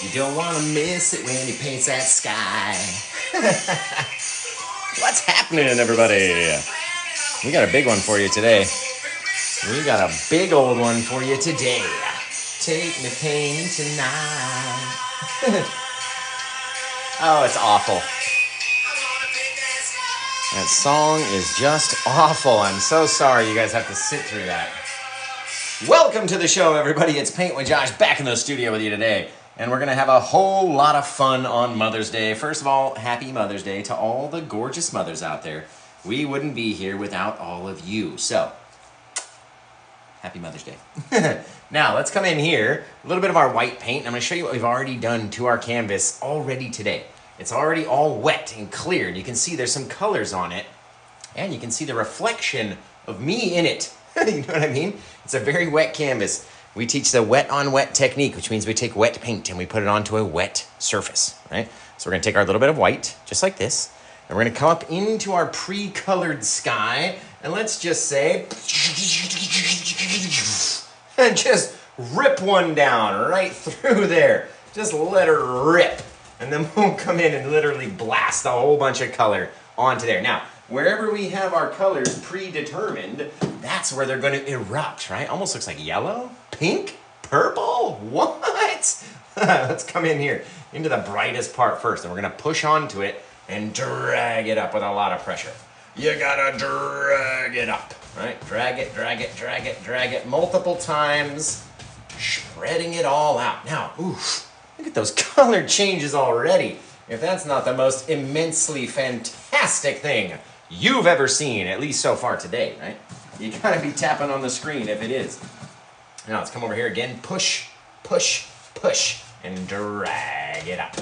You don't want to miss it when he paints that sky. What's happening, everybody? We got a big one for you today. We got a big old one for you today. Take me painting tonight. Oh, it's awful. That song is just awful. I'm so sorry you guys have to sit through that. Welcome to the show, everybody. It's Paint with Josh back in the studio with you today. And we're going to have a whole lot of fun on Mother's Day. First of all, happy Mother's Day to all the gorgeous mothers out there. We wouldn't be here without all of you. So, happy Mother's Day. Now, let's come in here. A little bit of our white paint. I'm going to show you what we've already done to our canvas already today. It's already all wet and clear. And you can see there's some colors on it. And you can see the reflection of me in it. You know what I mean? It's a very wet canvas. We teach the wet on wet technique, which means we take wet paint and we put it onto a wet surface, right? So we're going to take our little bit of white, just like this, and we're going to come up into our pre-colored sky, and let's just say, and just rip one down right through there. Just let her rip. And then we'll come in and literally blast a whole bunch of color onto there. Now, wherever we have our colors predetermined, that's where they're going to erupt, right? Almost looks like yellow, pink, purple. What? Let's come in here into the brightest part first, and we're going to push onto it and drag it up with a lot of pressure. You got to drag it up, right? Drag it, drag it, drag it, drag it multiple times, spreading it all out. Now, oof. Look at those color changes already. If that's not the most immensely fantastic thing you've ever seen, at least so far today, right? You gotta be tapping on the screen if it is. Now let's come over here again. Push, push, push, and drag it up.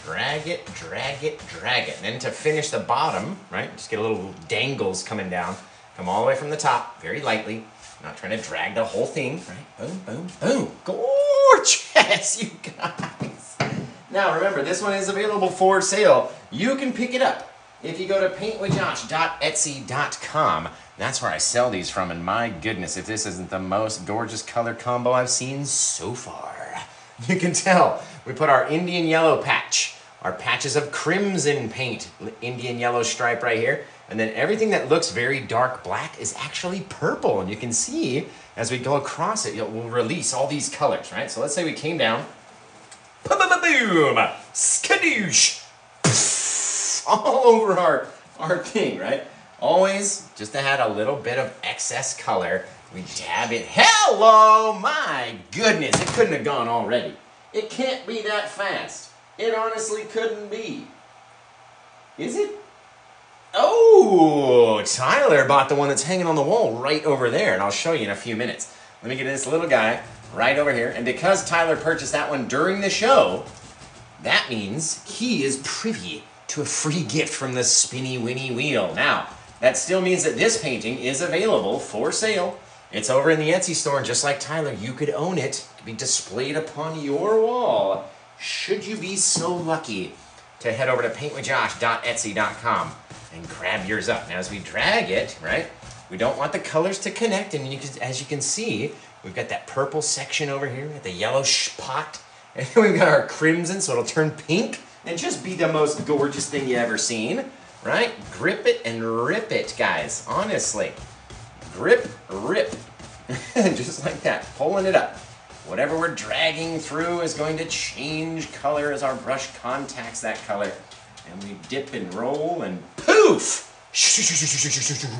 Drag it, drag it, drag it. And then to finish the bottom, right? Just get a little dangles coming down. Come all the way from the top, very lightly. Not trying to drag the whole thing, right? Boom, boom, boom. Gorgeous, you guys. Now remember, this one is available for sale. You can pick it up if you go to paintwithjosh.etsy.com. That's where I sell these from, and my goodness, if this isn't the most gorgeous color combo I've seen so far. You can tell we put our Indian yellow patch, our patches of crimson paint, Indian yellow stripe right here, and then everything that looks very dark black is actually purple. And you can see as we go across it, we'll release all these colors, right? So let's say we came down, boom, skadoosh, all over our thing, right? Always just to add a little bit of excess color, we dab it. Hello, my goodness, it couldn't have gone already. It can't be that fast. It honestly couldn't be. Is it? Oh, Tyler bought the one that's hanging on the wall right over there, and I'll show you in a few minutes. Let me get this little guy right over here, and because Tyler purchased that one during the show, that means he is privy to a free gift from the Spinny Winnie Wheel. Now, that still means that this painting is available for sale. It's over in the Etsy store, and just like Tyler, you could own it. It could be displayed upon your wall, should you be so lucky to head over to paintwithjosh.etsy.com and grab yours up. Now, as we drag it, right, we don't want the colors to connect, and as you can see, we've got that purple section over here, the yellow spot, and then we've got our crimson, so it'll turn pink and just be the most gorgeous thing you ever seen, right? Grip it and rip it, guys, honestly. Grip, rip, just like that, pulling it up. Whatever we're dragging through is going to change color as our brush contacts that color. And we dip and roll and poof!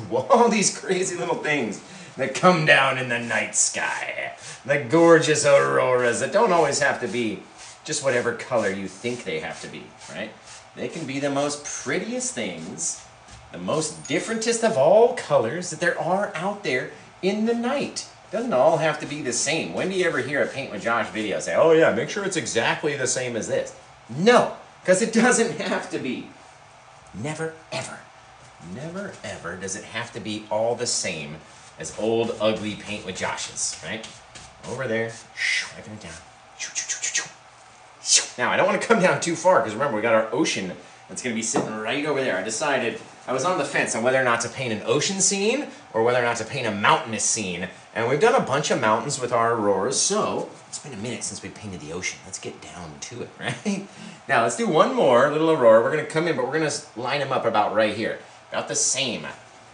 All these crazy little things that come down in the night sky. The gorgeous auroras that don't always have to be just whatever color you think they have to be, right? They can be the most prettiest things, the most differentest of all colors that there are out there in the night. It doesn't all have to be the same. When do you ever hear a Paint with Josh video say, oh yeah, make sure it's exactly the same as this? No. Because it doesn't have to be. Never, ever, never, ever does it have to be all the same as old, ugly Paint with Josh's, right? Over there, wiping it down. Now, I don't want to come down too far, because remember, we got our ocean that's going to be sitting right over there. I decided I was on the fence on whether or not to paint an ocean scene or whether or not to paint a mountainous scene. And we've done a bunch of mountains with our auroras, so it's been a minute since we painted the ocean. Let's get down to it, right? Now let's do one more little aurora. We're gonna come in, but we're gonna line them up about right here. About the same,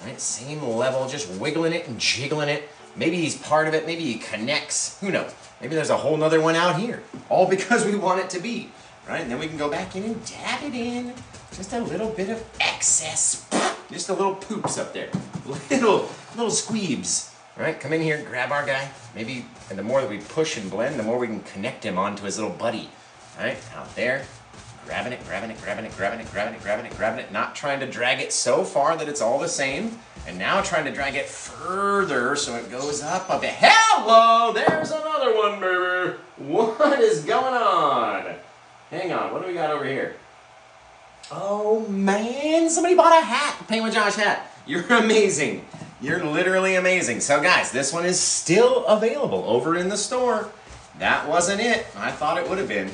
right? Same level, just wiggling it and jiggling it. Maybe he's part of it, maybe he connects, who knows? Maybe there's a whole nother one out here, all because we want it to be, right? And then we can go back in and dab it in. Just a little bit of excess, just a little poops up there, little squeebs. All right, come in here, grab our guy. Maybe, and the more that we push and blend, the more we can connect him onto his little buddy. All right, out there, grabbing it, grabbing it, grabbing it, grabbing it, grabbing it, grabbing it, grabbing it, not trying to drag it so far that it's all the same, and now trying to drag it further so it goes up a bit. Hello, there's another one, baby. What is going on? Hang on, what do we got over here? Oh man, somebody bought a hat, a Paint with Josh hat. You're amazing. You're literally amazing. So guys, this one is still available over in the store. That wasn't it. I thought it would have been.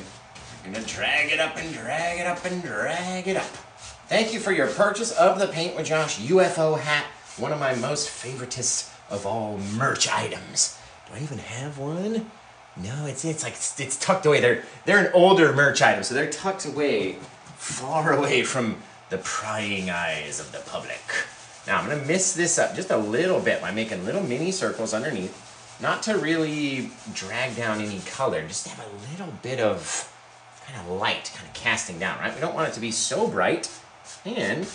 I'm gonna drag it up and drag it up and drag it up. Thank you for your purchase of the Paint with Josh UFO hat, one of my most favoritist of all merch items. Do I even have one? No, it's tucked away. They're an older merch item, so they're tucked away, far away from the prying eyes of the public. Now I'm going to mist this up just a little bit by making little mini circles underneath, not to really drag down any color, just to have a little bit of kind of light, kind of casting down, right? We don't want it to be so bright, and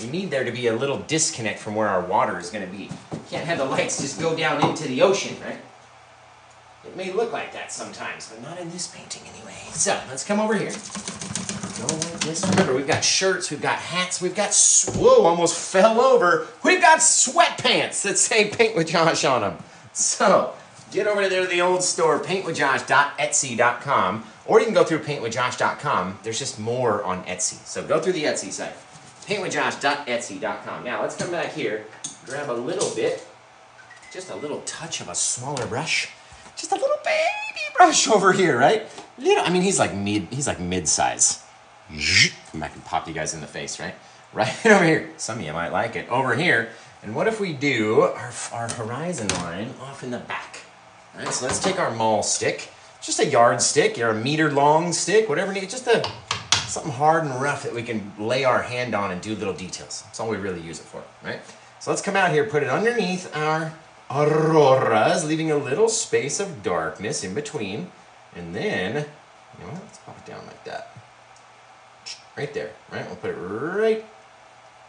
we need there to be a little disconnect from where our water is going to be. You can't have the lights just go down into the ocean, right? It may look like that sometimes, but not in this painting anyway. So let's come over here. Go like this. Remember, we've got shirts, we've got hats, we've got, whoa, almost fell over. We've got sweatpants that say Paint with Josh on them. So get over there to the old store, paintwithjosh.etsy.com, or you can go through paintwithjosh.com. There's just more on Etsy. So go through the Etsy site, paintwithjosh.etsy.com. Now let's come back here, grab a little bit, just a little touch of a smaller brush. Just a little baby brush over here, right? Little, I mean, he's like mid-size. Come back and pop you guys in the face, right? Right over here. Some of you might like it. Over here. And what if we do our horizon line off in the back? All right, so let's take our maul stick. Just a yard stick or a meter-long stick, whatever you need. Just something hard and rough that we can lay our hand on and do little details. That's all we really use it for, right? So let's come out here, put it underneath our auroras, leaving a little space of darkness in between. And then, you know what, let's pop it down like that. Right there, right? We'll put it right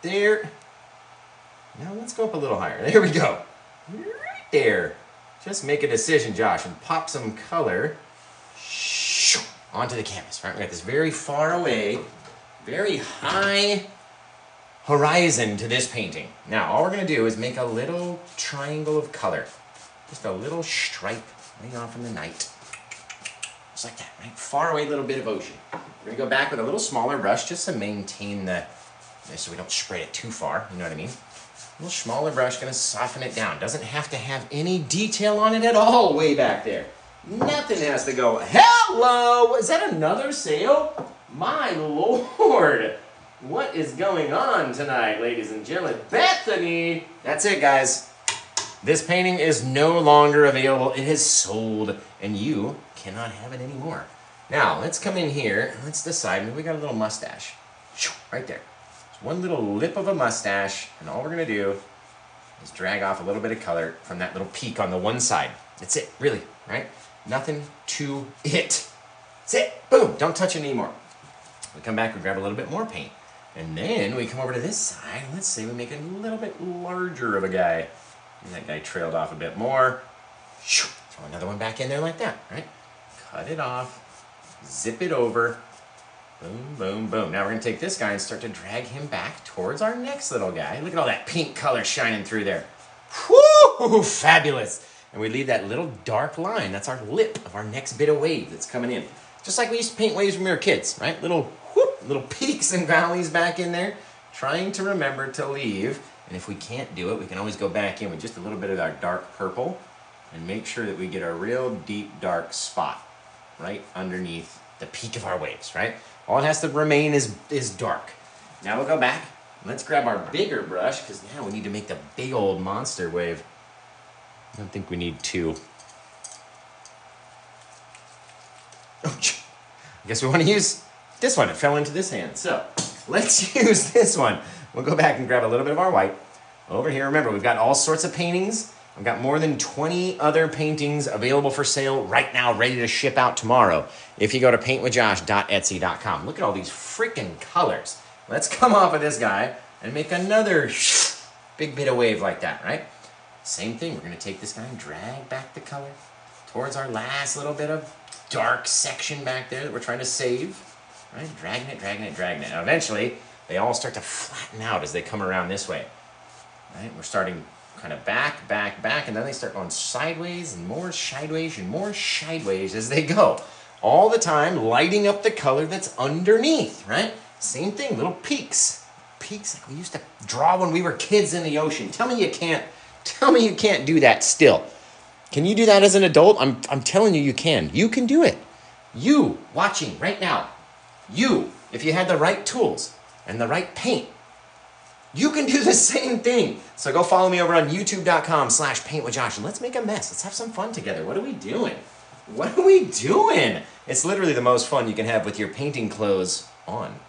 there. Now let's go up a little higher. There we go. Right there. Just make a decision, Josh, and pop some color onto the canvas, right? We got this very far away, very high horizon to this painting. Now, all we're gonna do is make a little triangle of color. Just a little stripe way off in the night. Just like that, right? Far away little bit of ocean. We're gonna go back with a little smaller brush just to maintain so we don't spray it too far, you know what I mean? A little smaller brush, gonna soften it down. Doesn't have to have any detail on it at all way back there. Nothing has to go, hello! Is that another sale? My Lord! What is going on tonight, ladies and gentlemen? Bethany! That's it, guys. This painting is no longer available. It has sold, and you cannot have it anymore. Now, let's come in here. Let's decide. Maybe we got a little mustache. Right there. Just one little lip of a mustache, and all we're going to do is drag off a little bit of color from that little peak on the one side. That's it, really, right? Nothing to it. That's it. Boom. Don't touch it anymore. We come back, we grab a little bit more paint. And then we come over to this side. Let's say we make it a little bit larger of a guy. And that guy trailed off a bit more. Throw another one back in there like that, right? Cut it off. Zip it over. Boom, boom, boom. Now we're going to take this guy and start to drag him back towards our next little guy. Look at all that pink color shining through there. Whoo! Fabulous. And we leave that little dark line. That's our lip of our next bit of wave that's coming in. Just like we used to paint waves when we were kids, right? Little peaks and valleys back in there, trying to remember to leave. And if we can't do it, we can always go back in with just a little bit of our dark purple and make sure that we get a real deep dark spot right underneath the peak of our waves, right? All it has to remain is dark. Now we'll go back, Let's grab our bigger brush, because now we need to make the big old monster wave. I don't think we need two. Oh, I guess we want to use this one. It fell into this hand. So let's use this one. We'll go back and grab a little bit of our white. Over here, remember, we've got all sorts of paintings. I've got more than 20 other paintings available for sale right now, ready to ship out tomorrow. If you go to paintwithjosh.etsy.com. Look at all these freaking colors. Let's come off of this guy and make another big bit of wave like that, right? Same thing, we're gonna take this guy and drag back the color towards our last little bit of dark section back there that we're trying to save, right? Dragging it, dragging it, dragging it. Now eventually, they all start to flatten out as they come around this way, right? We're starting kind of back, back, back, and then they start going sideways and more sideways as they go. All the time, lighting up the color that's underneath, right? Same thing, little peaks. Peaks like we used to draw when we were kids in the ocean. Tell me you can't do that still. Can you do that as an adult? I'm telling you, you can. You can do it. You, watching right now, you, if you had the right tools and the right paint, you can do the same thing. So go follow me over on youtube.com/paintwithjosh and let's make a mess. Let's have some fun together. What are we doing? What are we doing? It's literally the most fun you can have with your painting clothes on.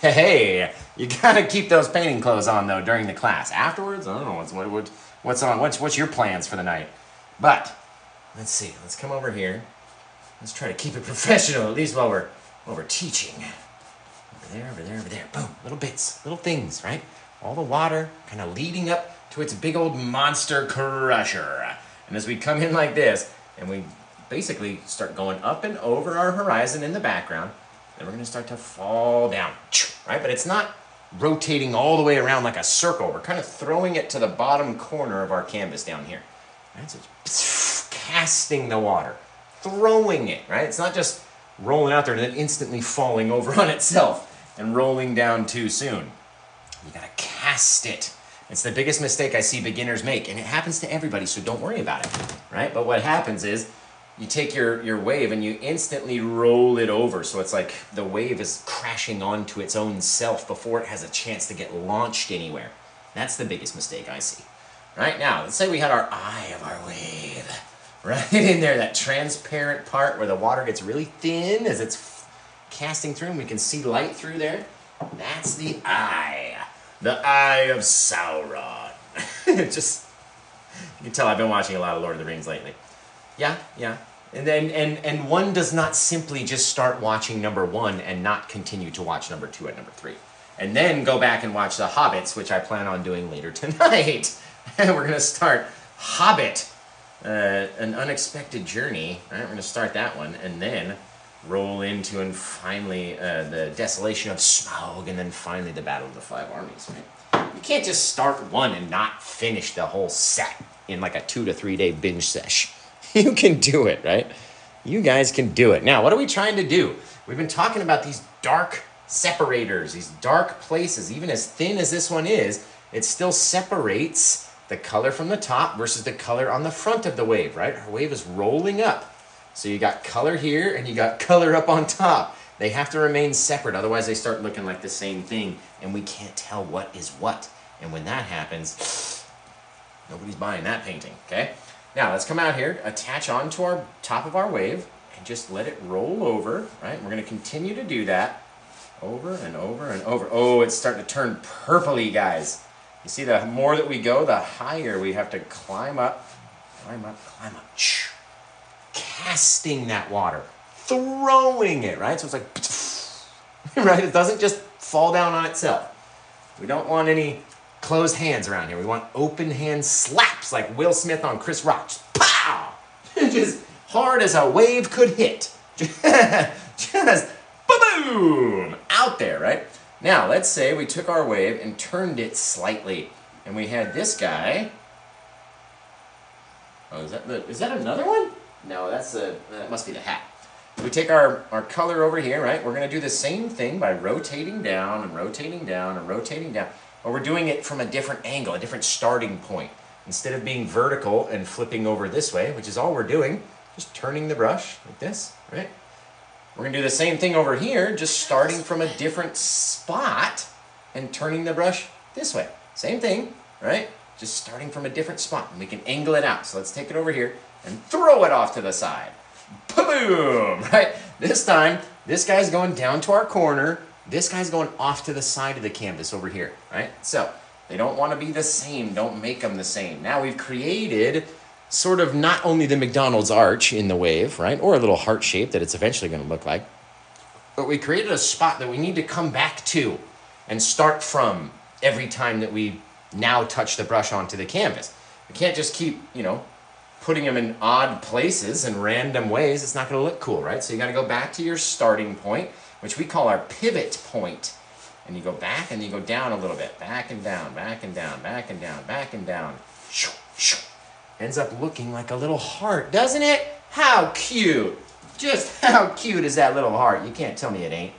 Hey, you gotta keep those painting clothes on though during the class. Afterwards, I don't know what's on. What's your plans for the night? But let's see. Let's come over here. Let's try to keep it professional at least while we're teaching. Over there, over there, over there. Boom. Little bits, little things, right? All the water kind of leading up to its big old monster crusher. And as we come in like this, and we basically start going up and over our horizon in the background, then we're going to start to fall down, right? But it's not rotating all the way around like a circle. We're kind of throwing it to the bottom corner of our canvas down here. Right? So it's casting the water, throwing it, right? It's not just rolling out there and then instantly falling over on itself and rolling down too soon. You got to cast it. It's the biggest mistake I see beginners make, and it happens to everybody, so don't worry about it, right? But what happens is you take your wave and you instantly roll it over, so it's like the wave is crashing onto its own self before it has a chance to get launched anywhere. That's the biggest mistake I see. Right now, let's say we had our eye of our wave right in there, that transparent part where the water gets really thin as it's casting through and we can see light through there. That's the eye of Sauron. Just, you can tell I've been watching a lot of Lord of the Rings lately. Yeah. And then and one does not simply just start watching number 1 and not continue to watch number 2 and number 3. And then go back and watch The Hobbits, which I plan on doing later tonight. And we're going to start Hobbit, An Unexpected Journey. Right? We're going to start that one and then roll into and finally the Desolation of Smaug and then finally the Battle of the Five Armies. Right? You can't just start one and not finish the whole set in like a 2 to 3 day binge sesh. You can do it, right? You guys can do it. Now, what are we trying to do? We've been talking about these dark separators, these dark places. Even as thin as this one is, it still separates the color from the top versus the color on the front of the wave, right? Our wave is rolling up. So you got color here and you got color up on top. They have to remain separate, otherwise they start looking like the same thing and we can't tell what is what. And when that happens, nobody's buying that painting, okay? Now, let's come out here, attach onto our top of our wave, and just let it roll over, right? We're going to continue to do that over and over and over. Oh, it's starting to turn purpley, guys. You see, the more that we go, the higher we have to climb up, climb up, climb up. Casting that water, throwing it, right? So it's like, right? It doesn't just fall down on itself. We don't want any closed hands around here. We want open hand slaps like Will Smith on Chris Rock. Just pow! Just hard as a wave could hit. Just boom! Out there, right? Now, let's say we took our wave and turned it slightly. And we had this guy. Oh, is that another one? No, that must be the hat. We take our color over here, right? We're going to do the same thing by rotating down and rotating down and rotating down. But we're doing it from a different angle, a different starting point. Instead of being vertical and flipping over this way, which is all we're doing, just turning the brush like this, right? We're going to do the same thing over here, just starting from a different spot, and turning the brush this way. Same thing, right? Just starting from a different spot, and we can angle it out. So let's take it over here and throw it off to the side. Boom, right? This time, this guy's going down to our corner. This guy's going off to the side of the canvas over here, right? So they don't want to be the same. Don't make them the same. Now we've created sort of not only the McDonald's arch in the wave, right? Or a little heart shape that it's eventually going to look like. But we created a spot that we need to come back to and start from every time that we now touch the brush onto the canvas. We can't just keep, you know, putting them in odd places and random ways. It's not going to look cool, right? So you got to go back to your starting point, which we call our pivot point. And you go back and you go down a little bit. Back and down, back and down, back and down, back and down. Ends up looking like a little heart, doesn't it? How cute. Just how cute is that little heart? You can't tell me it ain't.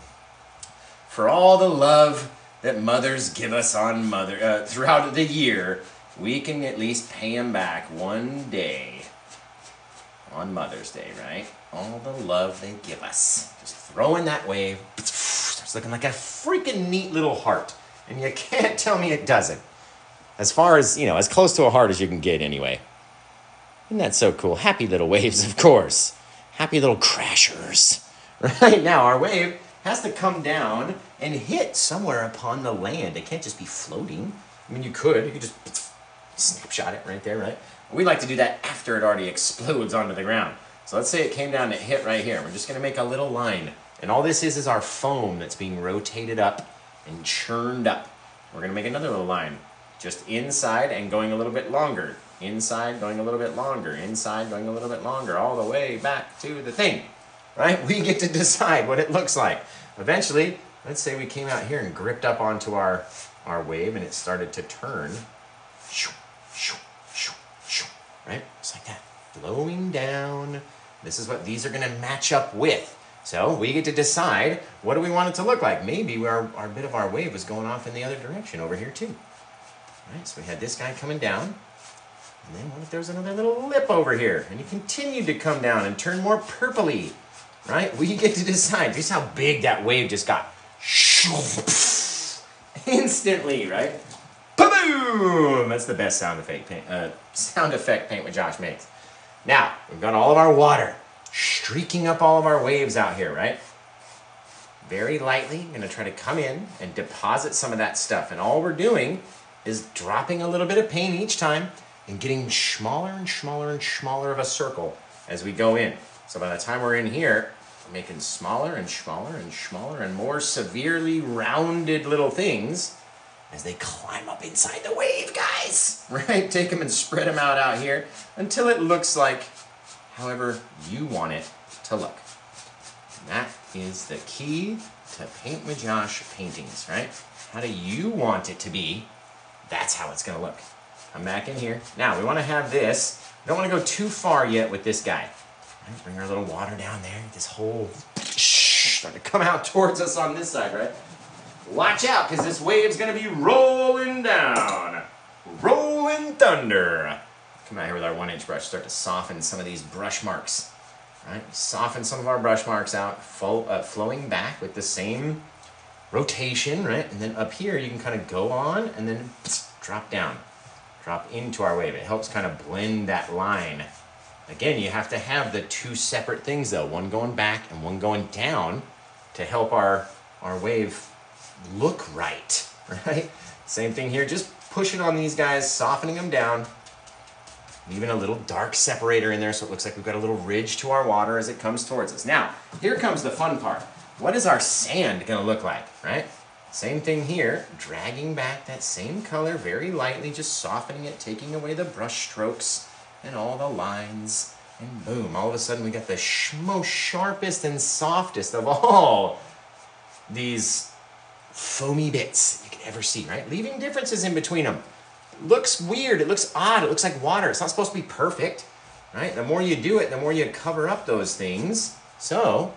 For all the love that mothers give us on throughout the year, we can at least pay them back one day on Mother's Day, right? All the love they give us. Just throw in that wave. Starts looking like a freaking neat little heart. And you can't tell me it doesn't. As far as, you know, as close to a heart as you can get anyway. Isn't that so cool? Happy little waves, of course. Happy little crashers. Right now, our wave has to come down and hit somewhere upon the land. It can't just be floating. I mean, you could just snapshot it right there, right? We like to do that after it already explodes onto the ground. So let's say it came down and it hit right here. We're just going to make a little line. And all this is our foam that's being rotated up and churned up. We're going to make another little line. Just inside and going a little bit longer. Inside, going a little bit longer. Inside, going a little bit longer. All the way back to the thing. Right? We get to decide what it looks like. Eventually, let's say we came out here and gripped up onto our wave and it started to turn. Right? Just like that. Flowing down. This is what these are going to match up with. So we get to decide what do we want it to look like. Maybe our bit of our wave was going off in the other direction over here too. Right? So we had this guy coming down. And then what if there's another little lip over here? And he continued to come down and turn more purpley. Right? We get to decide just how big that wave just got. Instantly, right? Boom! That's the best sound effect Paint with Josh makes. Now, we've got all of our water streaking up all of our waves out here, right? Very lightly, I'm going to try to come in and deposit some of that stuff. And all we're doing is dropping a little bit of paint each time and getting smaller and smaller and smaller of a circle as we go in. So by the time we're in here, we're making smaller and smaller and smaller and more severely rounded little things as they climb up inside the wave, guys. Right? Take them and spread them out here until it looks like however you want it to look. And that is the key to Paint with Josh paintings, right? How do you want it to be? That's how it's going to look. Come back in here. Now, we want to have this. We don't want to go too far yet with this guy. Right, bring our little water down there. This whole start to come out towards us on this side, right? Watch out, because this wave's going to be rolling down. Rolling thunder. Come out here with our 1-inch brush. Start to soften some of these brush marks. Right? Soften some of our brush marks out, flowing back with the same rotation, right? And then up here, you can kind of go on and then drop down. Drop into our wave. It helps kind of blend that line. Again, you have to have the two separate things though, one going back and one going down to help our wave look right, right? Same thing here, just pushing on these guys, softening them down, leaving a little dark separator in there so it looks like we've got a little ridge to our water as it comes towards us. Now, here comes the fun part. What is our sand gonna look like, right? Same thing here, dragging back that same color very lightly, just softening it, taking away the brush strokes and all the lines, and boom, all of a sudden we got the most sharpest and softest of all these foamy bits you could ever see, right? Leaving differences in between them. It looks weird, it looks odd, it looks like water. It's not supposed to be perfect, right? The more you do it, the more you cover up those things. So,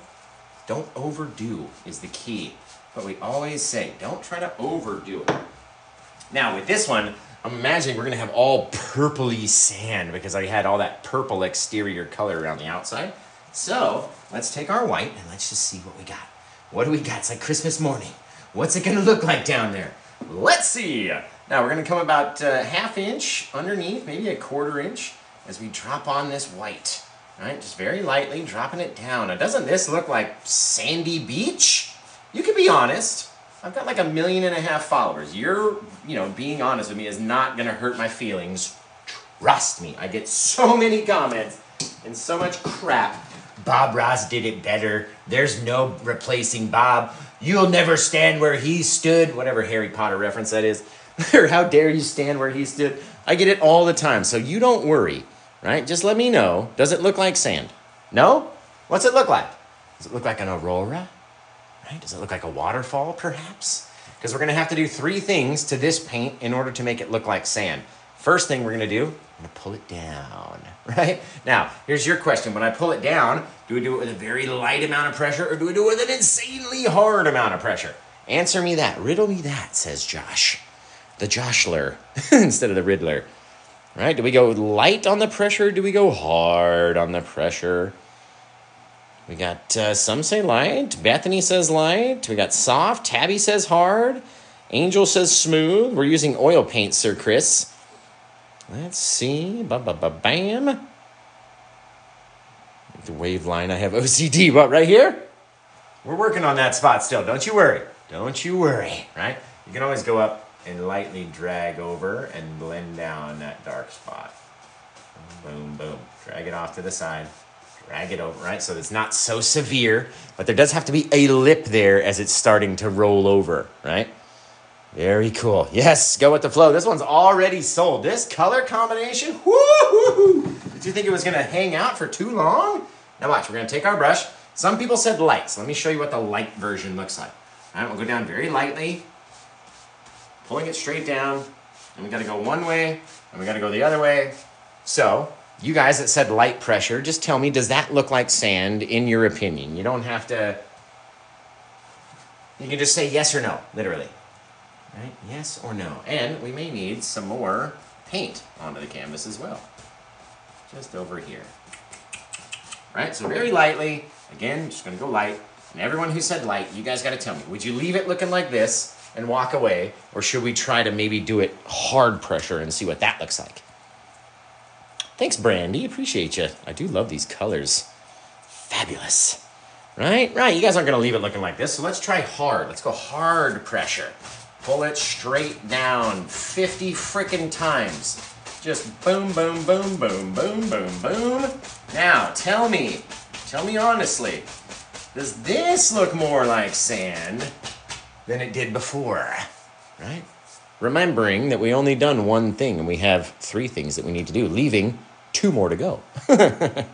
don't overdo is the key. But we always say, don't try to overdo it. Now, with this one, I'm imagining we're going to have all purpley sand because I had all that purple exterior color around the outside. So, let's take our white and let's just see what we got. What do we got? It's like Christmas morning. What's it going to look like down there? Let's see. Now we're going to come about ½ inch underneath, maybe a ¼ inch, as we drop on this white. Right, just very lightly dropping it down. Now, doesn't this look like sandy beach? You can be honest. I've got like 1.5 million followers. Being honest with me is not going to hurt my feelings. Trust me. I get so many comments and so much crap. Bob Ross did it better. There's no replacing Bob. You'll never stand where he stood. Whatever Harry Potter reference that is. Or how dare you stand where he stood. I get it all the time. So you don't worry. Right? Just let me know. Does it look like sand? No? What's it look like? Does it look like an aurora? Right? Does it look like a waterfall, perhaps? Because we're going to have to do 3 things to this paint in order to make it look like sand. First thing we're going to do, I'm going to pull it down. Right? Now, here's your question. When I pull it down, do we do it with a very light amount of pressure, or do we do it with an insanely hard amount of pressure? Answer me that. Riddle me that, says Josh. The Joshler instead of the Riddler. Right? Do we go light on the pressure? Do we go hard on the pressure? We got some say light. Bethany says light. We got soft. Tabby says hard. Angel says smooth. We're using oil paint, Sir Chris. Let's see. Bam. The wave line, I have OCD. What, right here? We're working on that spot still. Don't you worry. Don't you worry. Right? You can always go up and lightly drag over and blend down that dark spot. Boom, boom. Drag it off to the side. Drag it over, right? So it's not so severe, but there does have to be a lip there as it's starting to roll over, right? Very cool. Yes, go with the flow. This one's already sold. This color combination, woo-hoo-hoo. Did you think it was going to hang out for too long? Now watch, we're going to take our brush. Some people said light, so let me show you what the light version looks like. All right, we'll go down very lightly. Pulling it straight down, and we got to go one way, and we got to go the other way. So, you guys that said light pressure, just tell me, does that look like sand in your opinion? You don't have to, you can just say yes or no, literally. Right? Yes or no. And we may need some more paint onto the canvas as well. Just over here. Right? So very lightly, again, just going to go light. And everyone who said light, you guys got to tell me, would you leave it looking like this and walk away, or should we try to maybe do it hard pressure and see what that looks like? Thanks, Brandy. Appreciate you. I do love these colors. Fabulous. Right? Right. You guys aren't going to leave it looking like this, so let's try hard. Let's go hard pressure. Pull it straight down 50 frickin' times. Just boom, boom, boom, boom, boom, boom, boom. Now, tell me honestly, does this look more like sand than it did before, right? Remembering that we only done one thing and we have 3 things that we need to do, leaving 2 more to go. That's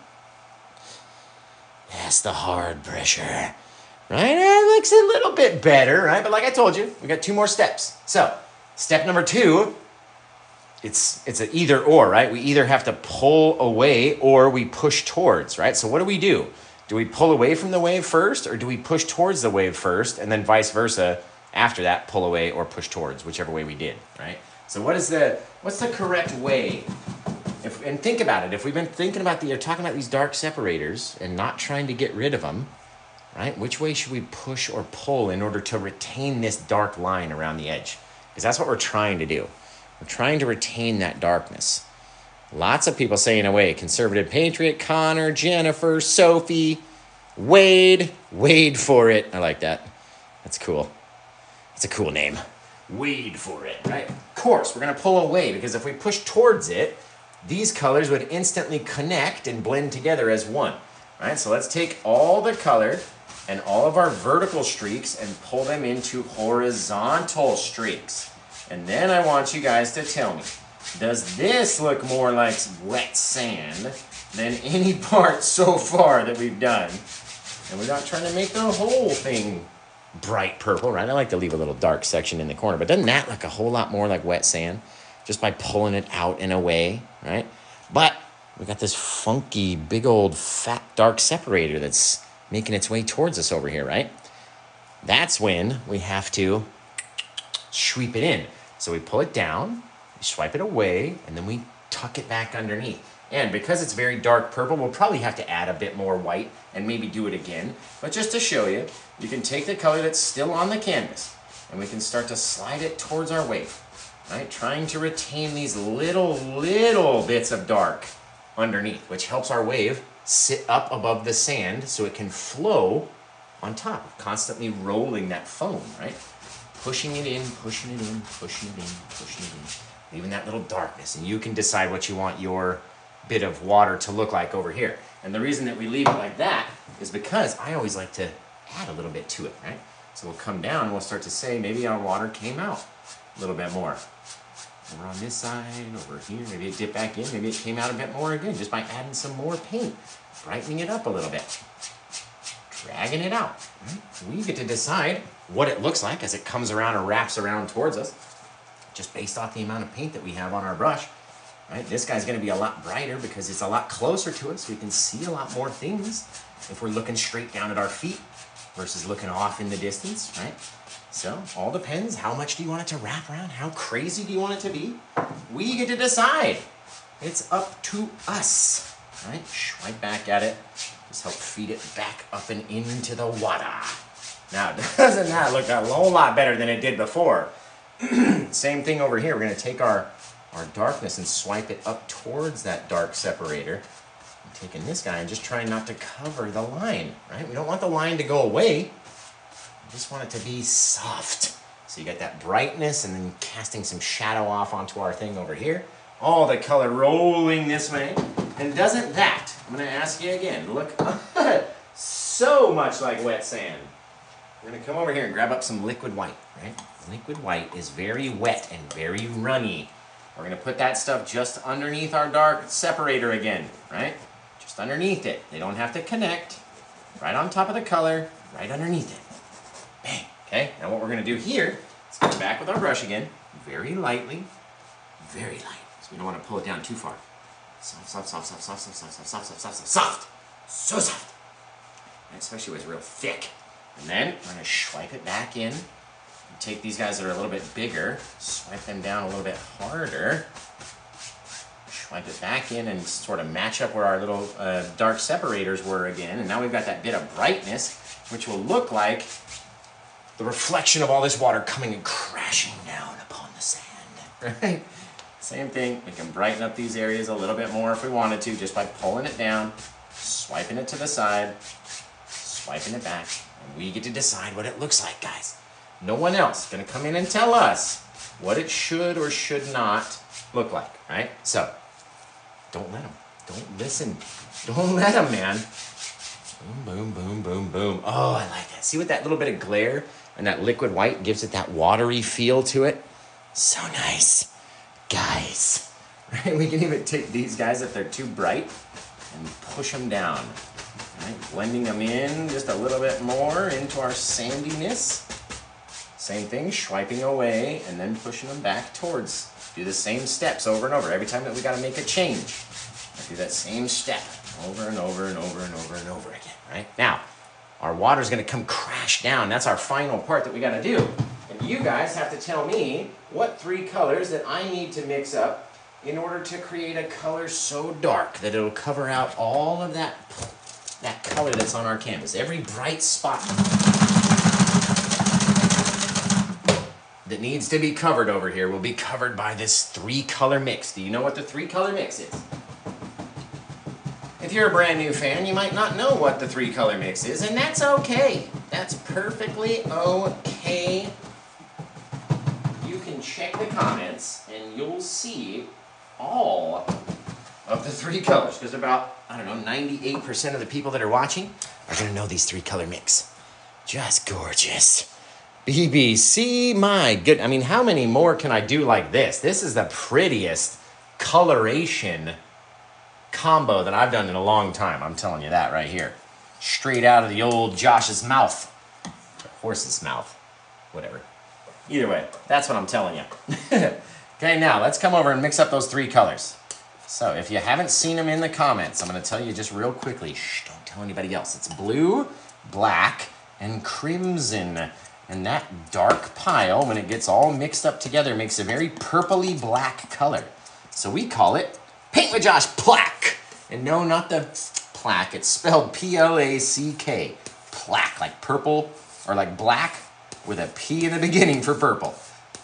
the hard pressure, right? It looks a little bit better, right? But like I told you, we got 2 more steps. So, step number 2, it's an either or, right? We either have to pull away or we push towards, right? So what do? Do we pull away from the wave first, or do we push towards the wave first, and then vice versa after that, pull away or push towards, whichever way we did, right? So what's the correct way? And think about it. If we've been thinking about you're talking about these dark separators and not trying to get rid of them, right? Which way should we push or pull in order to retain this dark line around the edge? Because that's what we're trying to do. We're trying to retain that darkness. Lots of people saying away. Conservative Patriot, Connor, Jennifer, Sophie, Wade. Wade for it. I like that. That's cool. It's a cool name. Wade for it, right? Of course, we're going to pull away because if we push towards it, these colors would instantly connect and blend together as one, right? So let's take all the color and all of our vertical streaks and pull them into horizontal streaks. And then I want you guys to tell me, does this look more like wet sand than any part so far that we've done? And we're not trying to make the whole thing bright purple, right? I like to leave a little dark section in the corner, but doesn't that look a whole lot more like wet sand just by pulling it out and away, right? But we got this funky, big old, fat, dark separator that's making its way towards us over here, right? That's when we have to sweep it in. So we pull it down, we swipe it away, and then we tuck it back underneath. And because it's very dark purple, we'll probably have to add a bit more white and maybe do it again. But just to show you, you can take the color that's still on the canvas and we can start to slide it towards our wave, right? Trying to retain these little bits of dark underneath, which helps our wave sit up above the sand so it can flow on top, constantly rolling that foam, right? Pushing it in, pushing it in, pushing it in, pushing it in, leaving that little darkness. And you can decide what you want your bit of water to look like over here. And the reason that we leave it like that is because I always like to add a little bit to it, right? So we'll come down and we'll start to say maybe our water came out a little bit more. Over on this side, over here, maybe it dipped back in, maybe it came out a bit more again, just by adding some more paint, brightening it up a little bit, dragging it out. Right? We get to decide what it looks like as it comes around or wraps around towards us, just based off the amount of paint that we have on our brush. Right? This guy's going to be a lot brighter because it's a lot closer to us. We can see a lot more things if we're looking straight down at our feet versus looking off in the distance, right? So, all depends. How much do you want it to wrap around? How crazy do you want it to be? We get to decide. It's up to us, right? Swipe back at it. Just help feed it back up and into the water. Now, doesn't that look a whole lot better than it did before? Same thing over here. We're going to take our darkness and swipe it up towards that dark separator. I'm taking this guy and just trying not to cover the line, right? We don't want the line to go away. We just want it to be soft. So you got that brightness and then casting some shadow off onto our thing over here. All the color rolling this way. And doesn't that, I'm going to ask you again, look so much like wet sand. We're going to come over here and grab up some liquid white, right? Liquid white is very wet and very runny. We're going to put that stuff just underneath our dark separator again, right? Just underneath it. They don't have to connect. Right on top of the color, right underneath it. Bang. Okay, now what we're going to do here is go back with our brush again, very lightly, very light. So we don't want to pull it down too far. Soft, soft, soft, soft, soft, soft, soft, soft, soft, soft, soft, soft. So soft. And especially when it's real thick. And then we're going to swipe it back in. Take these guys that are a little bit bigger, swipe them down a little bit harder, swipe it back in and sort of match up where our little dark separators were again. And now we've got that bit of brightness, which will look like the reflection of all this water coming and crashing down upon the sand, right? Same thing, we can brighten up these areas a little bit more if we wanted to, just by pulling it down, swiping it to the side, swiping it back, and we get to decide what it looks like, guys. No one else is going to come in and tell us what it should or should not look like, right? So, don't let them. Don't listen. Don't let them, man. Boom, boom, boom, boom, boom. Oh, I like that. See what that little bit of glare and that liquid white gives it that watery feel to it? So nice. Guys, right? We can even take these guys if they're too bright and push them down, right? Blending them in just a little bit more into our sandiness. Same thing, swiping away and then pushing them back towards. Do the same steps over and over. Every time that we got to make a change, I do that same step over and over and over and over and over again, right? Now, our water's going to come crash down. That's our final part that we got to do. And you guys have to tell me what 3 colors that I need to mix up in order to create a color so dark that it'll cover out all of that color that's on our canvas. Every bright spot that needs to be covered over here will be covered by this 3-color mix. Do you know what the 3-color mix is? If you're a brand new fan, you might not know what the 3-color mix is, and that's okay. That's perfectly okay. You can check the comments and you'll see all of the 3 colors, because about, I don't know, 98% of the people that are watching are going to know these 3-color mix. Just gorgeous. BBC, my good. I mean, how many more can I do like this? This is the prettiest coloration combo that I've done in a long time. I'm telling you that right here. Straight out of the old Josh's mouth. Horse's mouth. Whatever. Either way, that's what I'm telling you. Okay, now let's come over and mix up those 3 colors. So if you haven't seen them in the comments, I'm going to tell you just real quickly. Shh, don't tell anybody else. It's blue, black, and crimson. And that dark pile, when it gets all mixed up together, makes a very purpley black color. So we call it Paint with Josh Plaque. And no, not the plaque. It's spelled P-L-A-C-K. Plaque, like purple, or like black, with a P in the beginning for purple.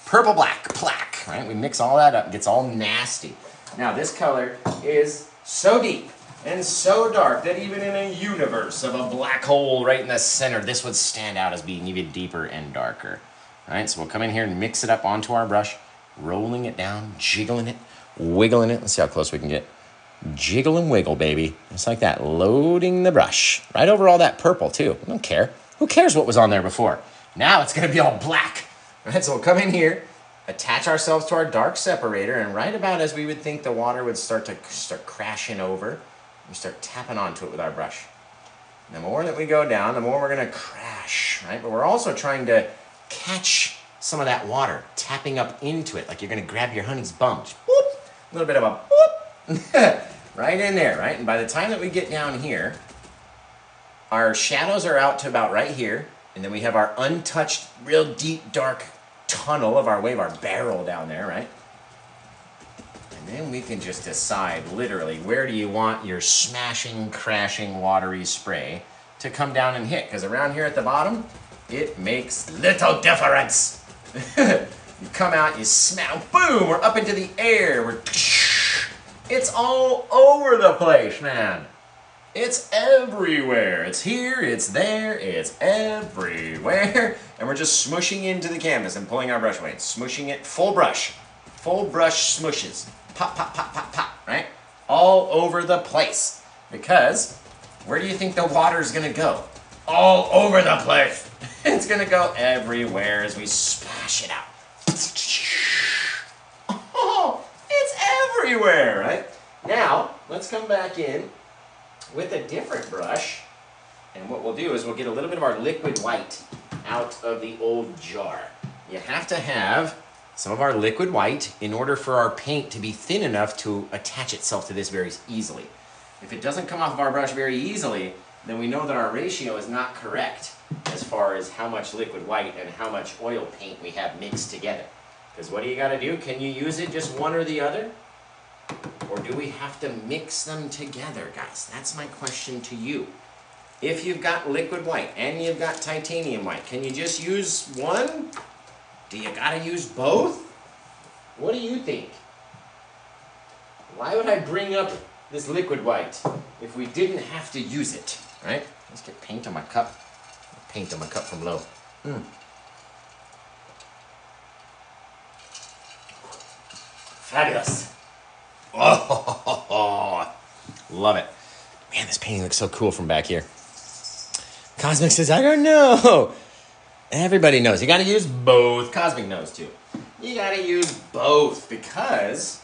Purple black, plaque, right? We mix all that up, it gets all nasty. Now this color is so deep and so dark that even in a universe of a black hole right in the center, this would stand out as being even deeper and darker. All right, so we'll come in here and mix it up onto our brush, rolling it down, jiggling it, wiggling it. Let's see how close we can get. Jiggle and wiggle, baby. Just like that, loading the brush. Right over all that purple, too. I don't care. Who cares what was on there before? Now it's going to be all black. All right, so we'll come in here, attach ourselves to our dark separator, and right about as we would think the water would start crashing over, we start tapping onto it with our brush. The more that we go down, the more we're going to crash, right? But we're also trying to catch some of that water, tapping up into it, like you're going to grab your honey's bum. Just whoop, a little bit of a whoop, right in there, right? And by the time that we get down here, our shadows are out to about right here, and then we have our untouched, real deep, dark tunnel of our wave, our barrel down there, right? And then we can just decide, literally, where do you want your smashing, crashing, watery spray to come down and hit? Because around here at the bottom, it makes little difference. You come out, you smell, boom, we're up into the air. It's all over the place, man. It's everywhere. It's here, it's there, it's everywhere. And we're just smushing into the canvas and pulling our brush away. Smushing it, full brush smushes. Pop, pop, pop, pop, pop, right? All over the place. Because, where do you think the water's gonna go? All over the place. It's gonna go everywhere as we splash it out. Oh, it's everywhere, right? Now, let's come back in with a different brush, and what we'll do is we'll get a little bit of our liquid white out of the old jar. You have to have some of our liquid white in order for our paint to be thin enough to attach itself to this very easily. If it doesn't come off of our brush very easily, then we know that our ratio is not correct as far as how much liquid white and how much oil paint we have mixed together. Because what do you got to do? Can you use it just one or the other? Or do we have to mix them together, guys? That's my question to you. If you've got liquid white and you've got titanium white, can you just use one? Do you got to use both? What do you think? Why would I bring up this liquid white if we didn't have to use it, right? Let's get paint on my cup. Paint on my cup from low. Fabulous. Oh, love it. Man, this painting looks so cool from back here. Cosmic says, I don't know. Everybody knows. You got to use both. Cosmic knows too. You got to use both because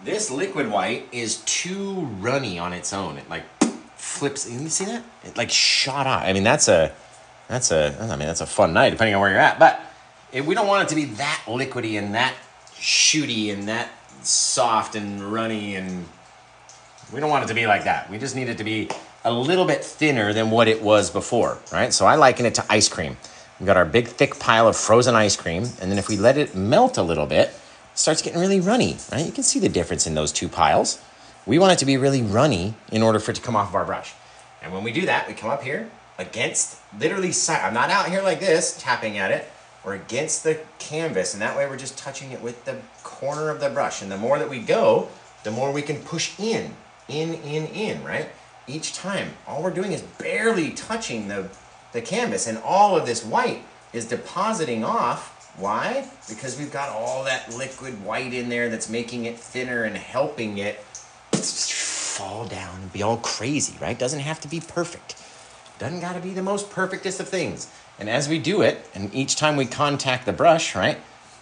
this liquid white is too runny on its own. It like flips. You see that? It like shot out. I mean, that's a fun night depending on where you're at. But we don't want it to be that liquidy and that shooty and that soft and runny, and we don't want it to be like that. We just need it to be a little bit thinner than what it was before, right? So I liken it to ice cream. We've got our big thick pile of frozen ice cream, and then if we let it melt a little bit, it starts getting really runny, right? You can see the difference in those two piles. We want it to be really runny in order for it to come off of our brush. And when we do that, we come up here against, literally, I'm not out here like this, tapping at it. We're against the canvas, and that way we're just touching it with the corner of the brush. And the more that we go, the more we can push in, right? Each time, all we're doing is barely touching the canvas, and all of this white is depositing off. Why? Because we've got all that liquid white in there that's making it thinner and helping it fall down and be all crazy, right? Doesn't have to be perfect. Doesn't got to be the most perfectest of things. And as we do it, and each time we contact the brush, right,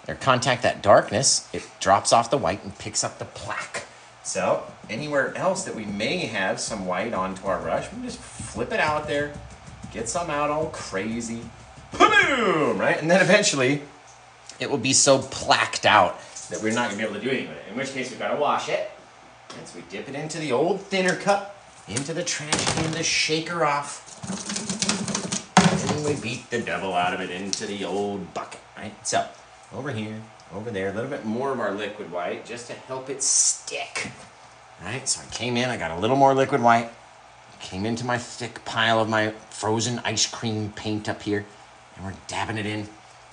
or contact that darkness, it drops off the white and picks up the plaque. So anywhere else that we may have some white onto our brush, we just flip it out there, get some out all crazy, boom, right? And then eventually it will be so plaqued out that we're not going to be able to do anything with it, in which case we've got to wash it. And so we dip it into the old thinner cup, into the trash can to shake her off. And we beat the devil out of it into the old bucket, right? So, over here, over there, a little bit more of our liquid white just to help it stick, right? So I came in, I got a little more liquid white, came into my thick pile of my frozen ice cream paint up here, and we're dabbing it in.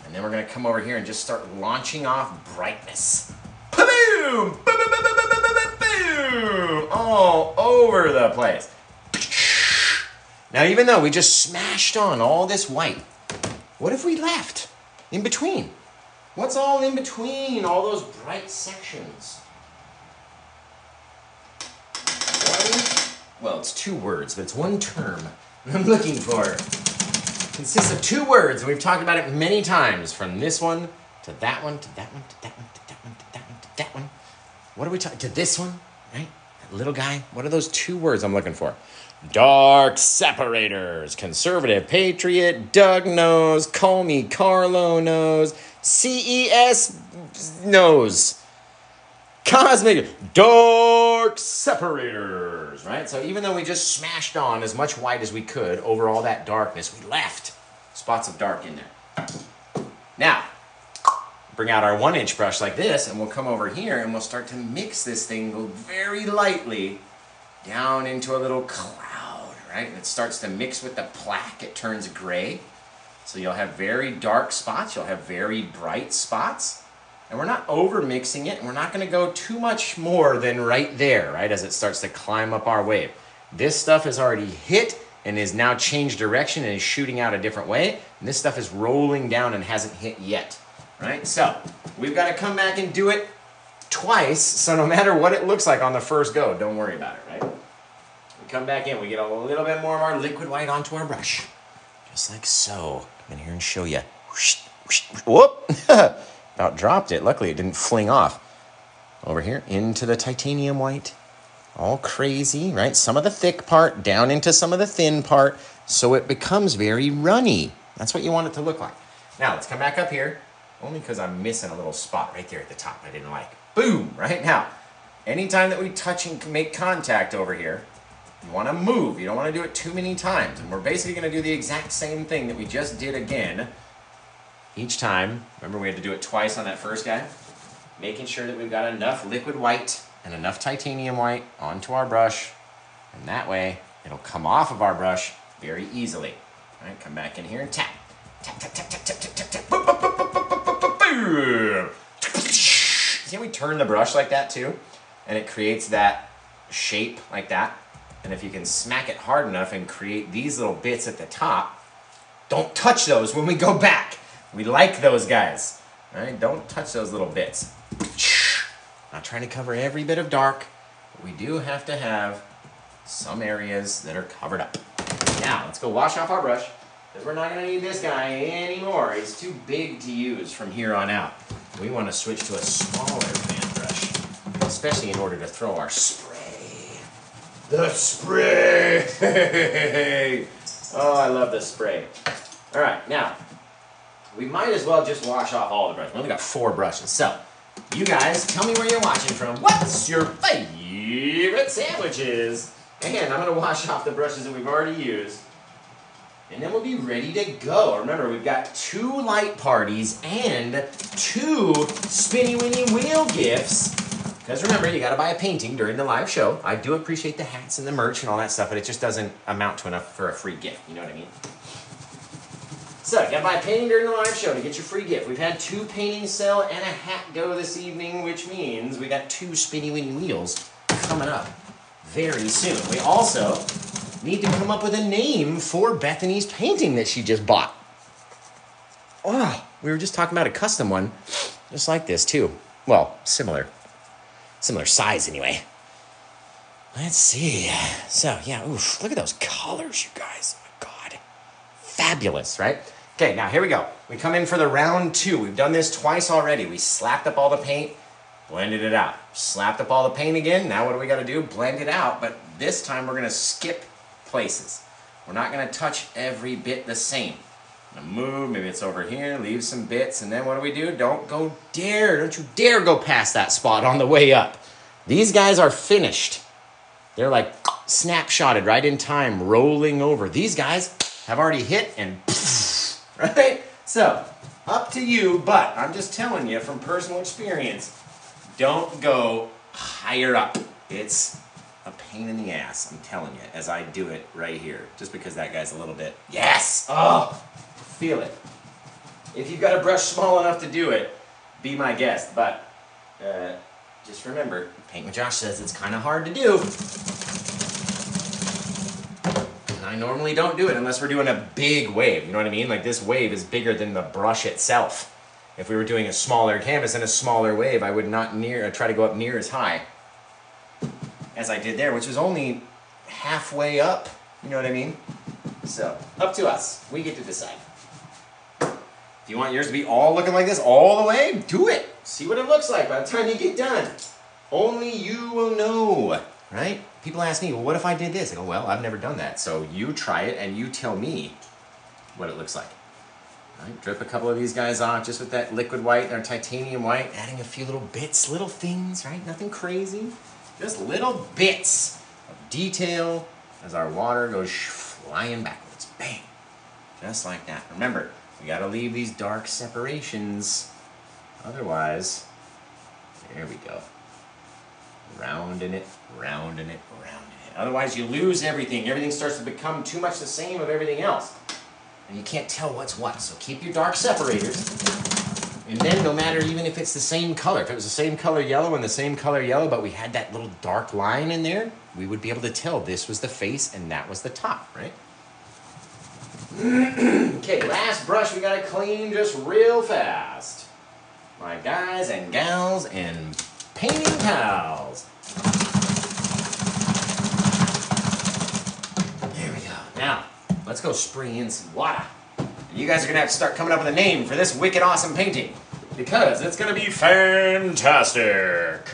And then we're gonna come over here and just start launching off brightness. Boom! Boom, boom, boom, boom, boom, boom, boom, boom! All over the place. Now, even though we just smashed on all this white, what if we left in between? What's all in between all those bright sections? Well, it's two words, but it's one term I'm looking for. Consists of two words, and we've talked about it many times, from this one to that one to that one to that one to that one to that one to that one. What are we talking to this one, right? That little guy. What are those two words I'm looking for? Dark separators. Conservative Patriot, Doug knows, Call Me Carlo knows, CES knows. Cosmic dark separators, right? So even though we just smashed on as much white as we could over all that darkness, we left spots of dark in there. Now, bring out our 1-inch brush like this, and we'll come over here and we'll start to mix this thing very lightly down into a little cloud, right? And it starts to mix with the plaque. It turns gray. So you'll have very dark spots. You'll have very bright spots. And we're not over mixing it, and we're not going to go too much more than right there, right, as it starts to climb up our wave. This stuff has already hit and is now changed direction and is shooting out a different way. And this stuff is rolling down and hasn't hit yet, right? So we've got to come back and do it twice, so no matter what it looks like on the first go, don't worry about it, right? We come back in, we get a little bit more of our liquid white onto our brush, just like so. Come in here and show you. Whoop! About dropped it. Luckily, it didn't fling off. Over here, into the titanium white. All crazy, right? Some of the thick part down into some of the thin part, so it becomes very runny. That's what you want it to look like. Now, let's come back up here, only because I'm missing a little spot right there at the top I didn't like. Boom! Right now, anytime that we touch and make contact over here, you want to move. You don't want to do it too many times. And we're basically going to do the exact same thing that we just did again. Each time, remember we had to do it twice on that first guy, making sure that we've got enough liquid white and enough titanium white onto our brush, and that way it'll come off of our brush very easily. All right, come back in here and tap. Tap, tap, tap, tap, tap, tap, tap, tap. Boom, boom, boom, boom, boom, boom, boom, boom. See how we turn the brush like that too? And it creates that shape like that. And if you can smack it hard enough and create these little bits at the top, don't touch those when we go back. We like those guys, all right? Don't touch those little bits. Not trying to cover every bit of dark, but we do have to have some areas that are covered up. Now, let's go wash off our brush, because we're not gonna need this guy anymore. He's too big to use from here on out. We wanna switch to a smaller fan brush, especially in order to throw our spray. The spray! Oh, I love the spray. All right, now, we might as well just wash off all the brushes. We only got 4 brushes. So, you guys, tell me where you're watching from. What's your favorite sandwiches? And I'm going to wash off the brushes that we've already used. And then we'll be ready to go. Remember, we've got 2 light parties and 2 spinny winny wheel gifts. Because remember, you got to buy a painting during the live show. I do appreciate the hats and the merch and all that stuff, but it just doesn't amount to enough for a free gift. You know what I mean? So, you gotta buy a painting during the live show to get your free gift. We've had 2 paintings sell and a hat go this evening, which means we got 2 spinny winny wheels coming up very soon. We also need to come up with a name for Bethany's painting that she just bought. Oh, we were just talking about a custom one, just like this too. Well, similar size anyway. Let's see. So, yeah, oof, look at those colors, you guys. Oh my God. Fabulous, right? Okay, now here we go. We come in for the round 2. We've done this twice already. We slapped up all the paint, blended it out. Slapped up all the paint again. Now what do we got to do? Blend it out, but this time we're going to skip places. We're not going to touch every bit the same. I'm going to move, maybe it's over here, leave some bits, and then what do? Don't you dare go past that spot on the way up. These guys are finished. They're like snapshotted right in time, rolling over. These guys have already hit and right? So, up to you, but I'm just telling you from personal experience, don't go higher up. It's a pain in the ass, I'm telling you, as I do it right here, just because that guy's a little bit, yes! Oh, Feel it. If you've got a brush small enough to do it, be my guest. But just remember, Paint with Josh says it's kind of hard to do. And I normally don't do it unless we're doing a big wave. You know what I mean? Like this wave is bigger than the brush itself. If we were doing a smaller canvas and a smaller wave, I would not try to go up near as high as I did there, which is only halfway up. You know what I mean? So, up to us. We get to decide. If you want yours to be all looking like this all the way, do it. See what it looks like by the time you get done. Only you will know, right? People ask me, well, what if I did this? I go, well, I've never done that. So you try it and you tell me what it looks like. Right, drip a couple of these guys off just with that liquid white or titanium white, adding a few little bits, little things, right? Nothing crazy. Just little bits of detail as our water goes flying backwards. Bang. Just like that. Remember, we got to leave these dark separations. Otherwise, there we go. Rounding it, rounding it, rounding it. Otherwise, you lose everything. Everything starts to become too much the same of everything else. And you can't tell what's what. So keep your dark separators. And then no matter even if it's the same color, if it was the same color yellow and the same color yellow, but we had that little dark line in there, we would be able to tell this was the face and that was the top, right? Okay, last brush we gotta clean just real fast. My guys and gals and painting pals. There we go. Now, let's go spray in some water. And you guys are gonna have to start coming up with a name for this wicked awesome painting, because it's gonna be fantastic.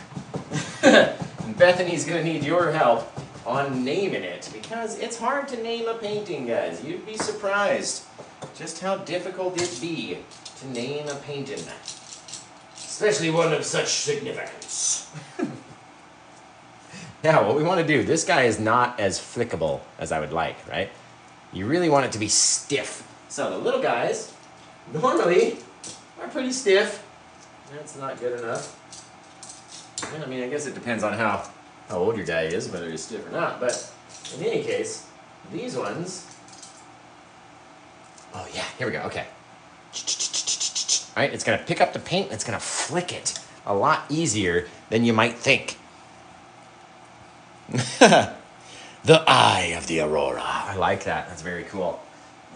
And Bethany's gonna need your help on naming it, because it's hard to name a painting, guys. You'd be surprised just how difficult it'd be to name a painting, especially one of such significance. Now, what we want to do, this guy is not as flickable as I would like, right? You really want it to be stiff. So the little guys normally are pretty stiff. That's not good enough. I mean, I guess it depends on how old your guy is, whether he's stiff or not, but in any case, these ones, oh yeah, here we go, okay. All right, it's gonna pick up the paint, and it's gonna flick it a lot easier than you might think. The eye of the aurora. I like that, that's very cool.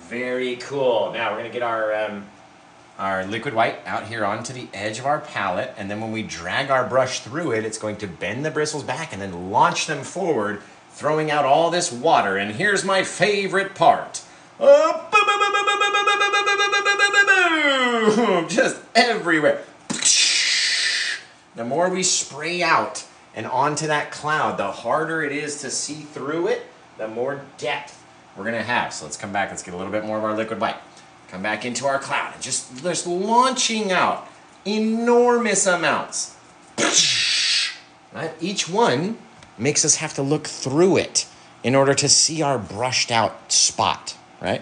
Very cool. Now we're gonna get our liquid white out here onto the edge of our palette, and then when we drag our brush through it, it's going to bend the bristles back and then launch them forward, throwing out all this water. And here's my favorite part. Just everywhere. The more we spray out and onto that cloud, the harder it is to see through it, the more depth we're gonna have. So let's come back, let's get a little bit more of our liquid white. Come back into our cloud and just launching out enormous amounts. Right? Each one makes us have to look through it in order to see our brushed out spot, right?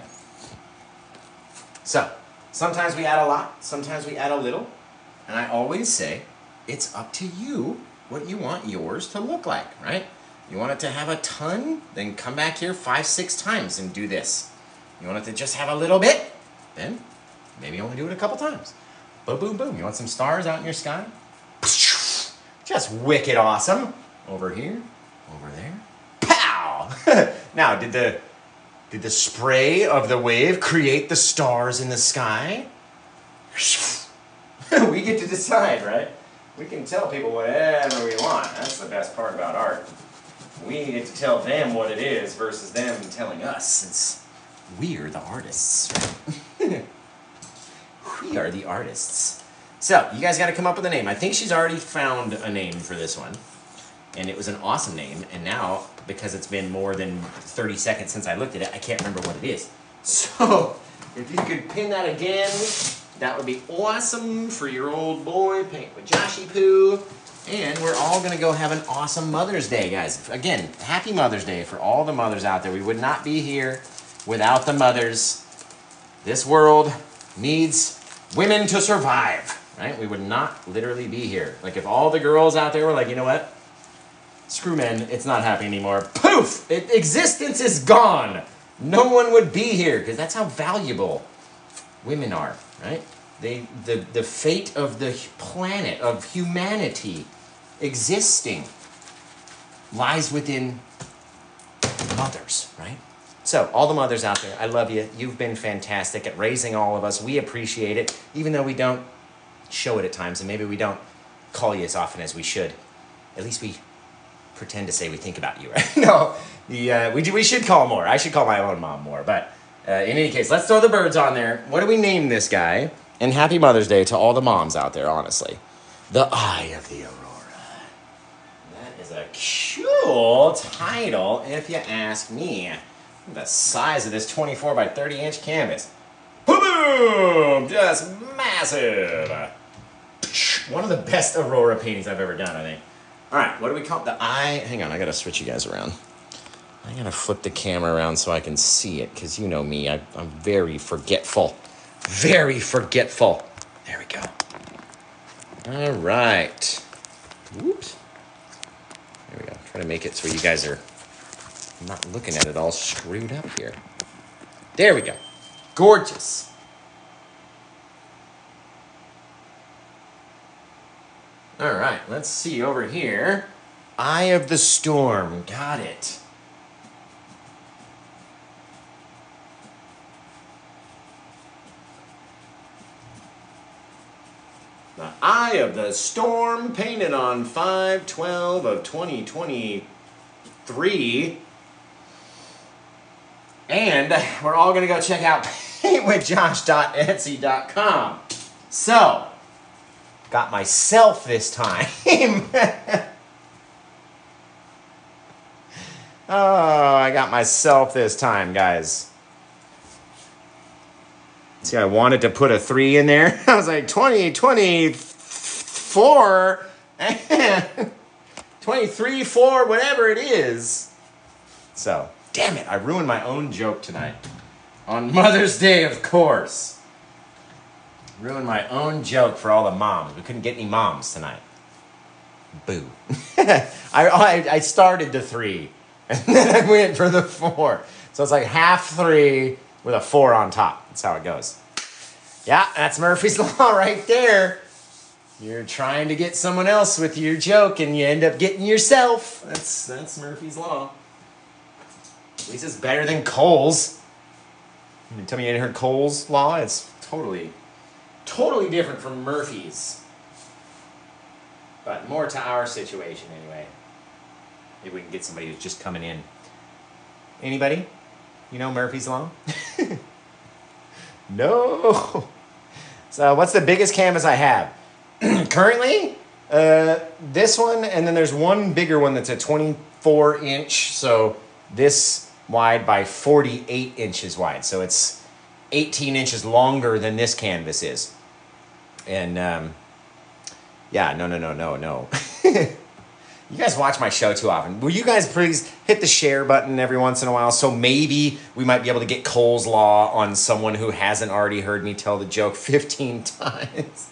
So, sometimes we add a lot, sometimes we add a little, and I always say, it's up to you what you want yours to look like, right? You want it to have a ton, then come back here 5-6 times and do this. You want it to just have a little bit, then maybe only do it a couple times. Boom, boom, boom. You want some stars out in your sky? Just wicked awesome. Over here, over there. Pow! Now, did the spray of the wave create the stars in the sky? We get to decide, right? We can tell people whatever we want. That's the best part about art. We get to tell them what it is versus them telling us, since we're the artists, right? We are the artists. So, you guys got to come up with a name. I think she's already found a name for this one. And it was an awesome name. And now, because it's been more than 30 seconds since I looked at it, I can't remember what it is. So, if you could pin that again, that would be awesome for your old boy, Paint with Joshy Poo. And we're all going to go have an awesome Mother's Day, guys. Again, happy Mother's Day for all the mothers out there. We would not be here without the mothers. This world needs women to survive, right? We would not literally be here. Like if all the girls out there were like, you know what? Screw men, it's not happening anymore. Poof! Existence is gone. No one would be here because that's how valuable women are, right? The fate of the planet, of humanity existing, lies within mothers, right? So, all the mothers out there, I love you. You've been fantastic at raising all of us. We appreciate it, even though we don't show it at times, and maybe we don't call you as often as we should. At least we pretend to say we think about you, right? No, we should call more. I should call my own mom more, but in any case, let's throw the birds on there. What do we name this guy? And happy Mother's Day to all the moms out there, honestly. The Eye of the Aurora. That is a cool title, if you ask me. The size of this 24 by 30 inch canvas. Boom! Just massive. One of the best Aurora paintings I've ever done, I think. All right, what do we call it? The eye? Hang on, I gotta switch you guys around. I gotta flip the camera around so I can see it, because you know me, I'm very forgetful. Very forgetful. There we go. All right. Whoops. There we go. Try to make it so you guys are not looking at it all screwed up here. There we go. Gorgeous. All right, let's see over here. Eye of the Storm. Got it. The Eye of the Storm, painted on 5/12 of 2023. And we're all going to go check out paintwithjosh.etsy.com. So, got myself this time. Oh, I got myself this time, guys. See, I wanted to put a 3 in there. I was like, 2024, 23, 4, whatever it is. So, damn it, I ruined my own joke tonight. On Mother's Day, of course. Ruined my own joke for all the moms. We couldn't get any moms tonight. Boo. I started the 3, and then I went for the 4. So it's like half 3 with a 4 on top. That's how it goes. Yeah, that's Murphy's Law right there. You're trying to get someone else with your joke, and you end up getting yourself. That's Murphy's Law. At least it's better than Cole's. You tell me you ain't heard Cole's Law? It's totally different from Murphy's. But more to our situation anyway. Maybe we can get somebody who's just coming in. Anybody? You know Murphy's Law? No. So what's the biggest canvas I have? Currently, this one, and then there's one bigger one that's a 24 inch. So this wide by 48 inches wide. So it's 18 inches longer than this canvas is. And yeah, no. You guys watch my show too often. Will you guys please hit the share button every once in a while, so maybe we might be able to get Cole's Law on someone who hasn't already heard me tell the joke 15 times.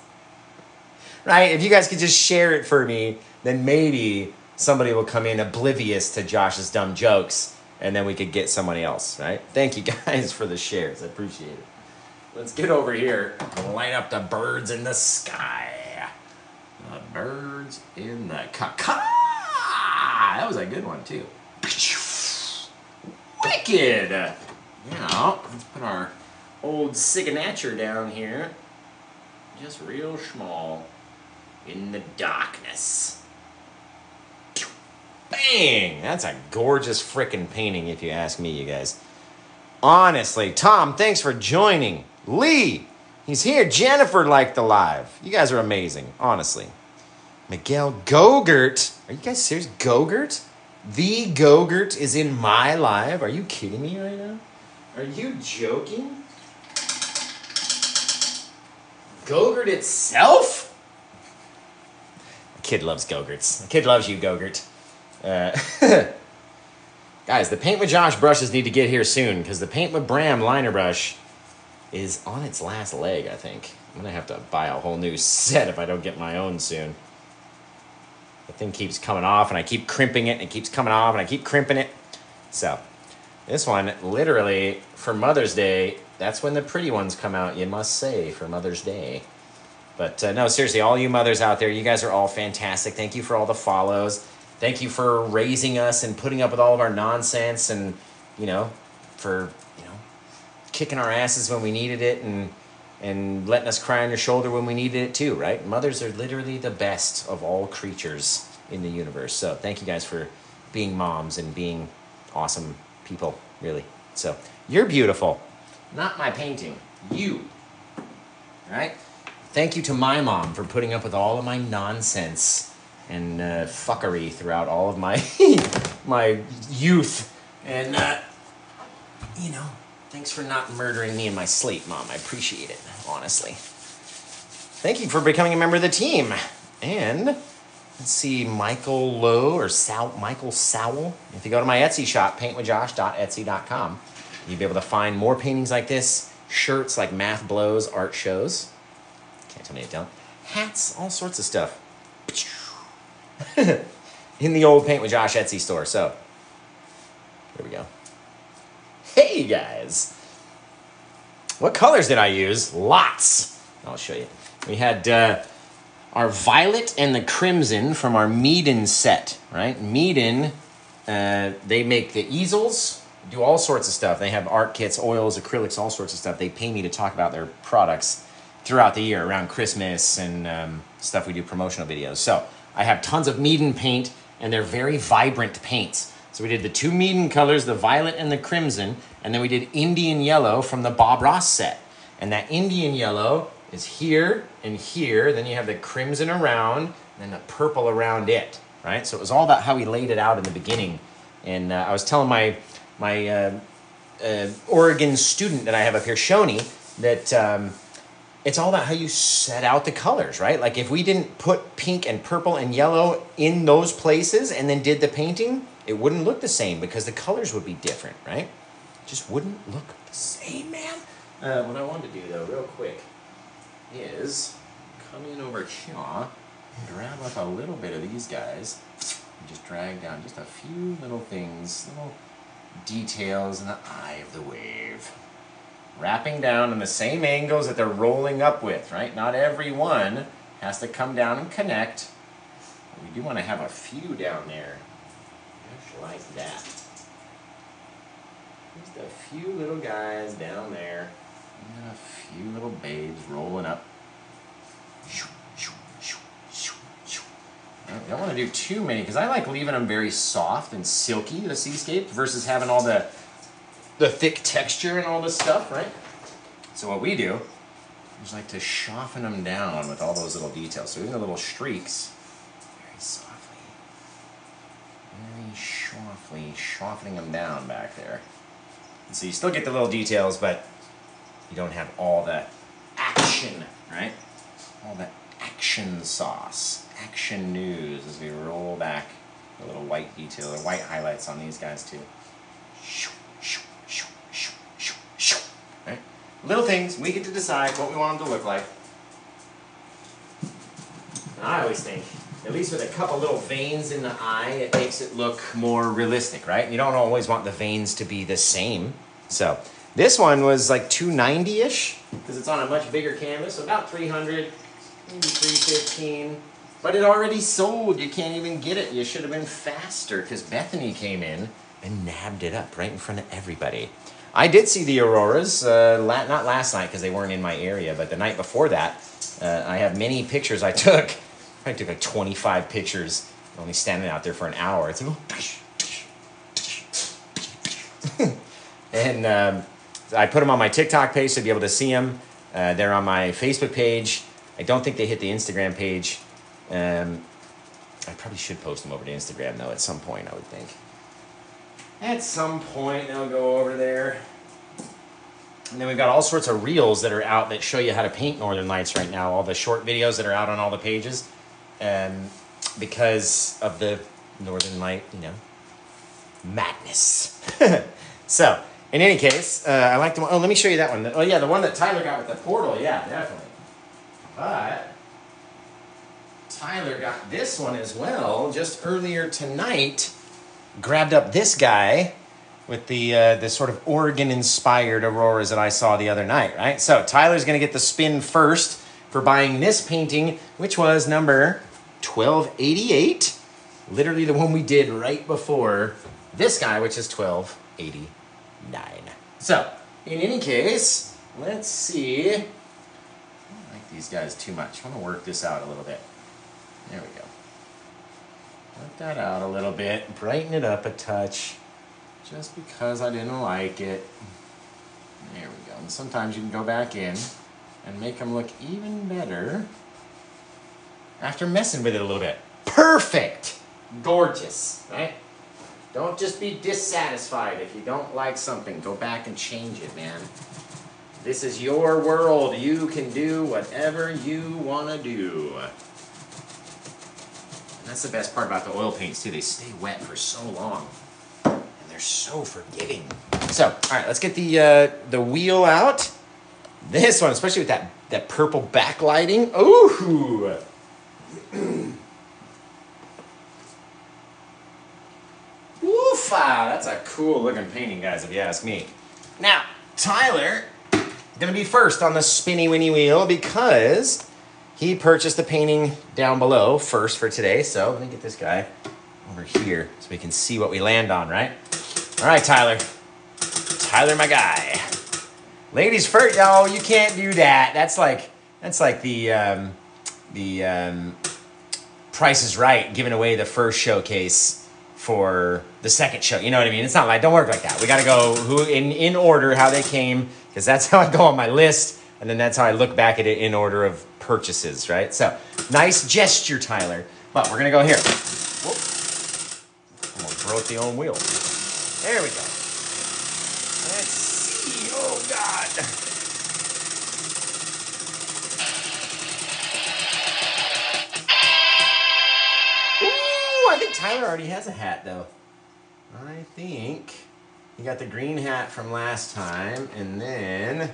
Right? If you guys could just share it for me, then maybe somebody will come in oblivious to Josh's dumb jokes, and then we could get somebody else, right? Thank you guys for the shares. I appreciate it. Let's get over here and light up the birds in the sky. The birds in the sky. That was a good one, too. Wicked! Now, let's put our old signature down here. Just real small. In the darkness. Bang! That's a gorgeous frickin' painting, if you ask me, you guys. Honestly, Tom, thanks for joining. Lee, he's here. Jennifer liked the live. You guys are amazing, honestly. Miguel Gogurt. Are you guys serious? Gogurt? The Gogurt is in my live? Are you kidding me right now? Are you joking? Gogurt itself? The kid loves Gogurts. The kid loves you, Gogurt. Guys, the Paint with Josh brushes need to get here soon, because the Paint with Bram liner brush is on its last leg, I think. I'm going to have to buy a whole new set if I don't get my own soon. The thing keeps coming off, and I keep crimping it, and it keeps coming off, and I keep crimping it. So, This one, literally, for Mother's Day, that's when the pretty ones come out, you must say, for Mother's Day. But no, seriously, all you mothers out there, you guys are all fantastic. Thank you for all the follows. Thank you for raising us and putting up with all of our nonsense and, you know, for, you know, kicking our asses when we needed it and letting us cry on your shoulder when we needed it too, right? Mothers are literally the best of all creatures in the universe. So thank you guys for being moms and being awesome people, really. So you're beautiful. Not my painting. You. All right? Thank you to my mom for putting up with all of my nonsense and fuckery throughout all of my my youth. And, you know, thanks for not murdering me in my sleep, Mom. I appreciate it, honestly. Thank you for becoming a member of the team. And let's see, Michael Lowe or Michael Sowell. If you go to my Etsy shop, paintwithjosh.etsy.com, you'll be able to find more paintings like this, shirts like Math Blows Art Shows. Can't tell me it don't. Hats, all sorts of stuff. In the old Paint with Josh Etsy store. So, there we go. Hey, guys. What colors did I use? Lots. I'll show you. We had our violet and the crimson from our Meeden set, right? Meeden, they make the easels, do all sorts of stuff. They have art kits, oils, acrylics, all sorts of stuff. They pay me to talk about their products throughout the year, around Christmas and stuff. We do promotional videos. So I have tons of Meeden paint, and they're very vibrant paints. So we did the two Meeden colors, the violet and the crimson, and then we did Indian yellow from the Bob Ross set. And that Indian yellow is here and here. Then you have the crimson around, and then the purple around it, right? So it was all about how we laid it out in the beginning. And I was telling my Oregon student that I have up here, Shoni, that it's all about how you set out the colors, right? Like if we didn't put pink and purple and yellow in those places and then did the painting, it wouldn't look the same because the colors would be different, right? It just wouldn't look the same, man. What I wanted to do, though, real quick, is come in over here and grab up a little bit of these guys and just drag down just a few little things, little details in the eye of the wave. Wrapping down in the same angles that they're rolling up with, right? Not every one has to come down and connect. But we do want to have a few down there. Just like that. Just a few little guys down there. And a few little babes rolling up. I don't want to do too many because I like leaving them very soft and silky, the Seascape, versus having all the thick texture and all this stuff, right? So what we do is like to soften them down with all those little details. So even the little streaks, very softly, softening them down back there. And so you still get the little details, but you don't have all the action, right? All the action sauce, action news as we roll back the little white detail or white highlights on these guys too. Right? Little things, we get to decide what we want them to look like. And I always think, at least with a couple little veins in the eye, it makes it look more realistic, right? You don't always want the veins to be the same. So this one was like $290-ish because it's on a much bigger canvas, so about $300, maybe $315. But it already sold. You can't even get it. You should have been faster because Bethany came in and nabbed it up right in front of everybody. I did see the auroras, not last night because they weren't in my area, but the night before that, I have many pictures I took. I took like 25 pictures, only standing out there for an hour. It's like, and I put them on my TikTok page so you'll be able to see them. They're on my Facebook page. I don't think they hit the Instagram page. I probably should post them over to Instagram, though, at some point, I would think. At some point, they'll go over there. And then we've got all sorts of reels that are out that show you how to paint Northern Lights right now. All the short videos that are out on all the pages. Because of the Northern Light, you know, madness. So, in any case, I like the one. Oh, let me show you that one. Oh, yeah, the one that Tyler got with the portal. Yeah, definitely. But Tyler got this one as well just earlier tonight. Grabbed up this guy with the sort of Oregon-inspired auroras that I saw the other night, right? So Tyler's going to get the spin first for buying this painting, which was number 1288. Literally the one we did right before this guy, which is 1289. So, in any case, let's see. I don't like these guys too much. I'm going to work this out a little bit. There we go. Work that out a little bit. Brighten it up a touch. Just because I didn't like it. There we go. And sometimes you can go back in and make them look even better after messing with it a little bit. Perfect! Gorgeous, right? Don't just be dissatisfied if you don't like something. Go back and change it, man. This is your world. You can do whatever you want to do. And that's the best part about the oil paints, too. They stay wet for so long. And they're so forgiving. So, all right, let's get the wheel out. This one, especially with that purple backlighting. Ooh! Oofa! That's a cool looking painting, guys, if you ask me. Now, Tyler gonna be first on the spinny winny wheel because he purchased the painting down below first for today. So let me get this guy over here so we can see what we land on, right? All right, Tyler. Tyler, my guy. Ladies first. Oh, you can't do that. That's like the Price is Right giving away the first showcase for the second show. You know what I mean? It's not like, don't work like that. We got to go in order how they came, because that's how I go on my list, and then that's how I look back at it in order of purchases, right? So, nice gesture, Tyler. But we're going to go here. Whoop. Almost broke the own wheel. There we go. Let's see. Oh, God. I think Tyler already has a hat, though. I think you got the green hat from last time, and then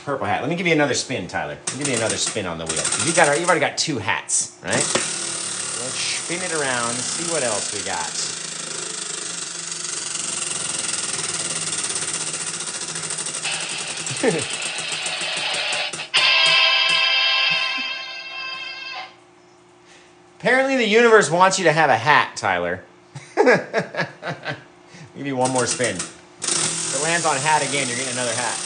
purple hat. Let me give you another spin, Tyler. Let me give you another spin on the wheel. You've already got two hats, right? Let's spin it around, see what else we got. Apparently the universe wants you to have a hat, Tyler. Give you one more spin. If it lands on hat again, you're getting another hat.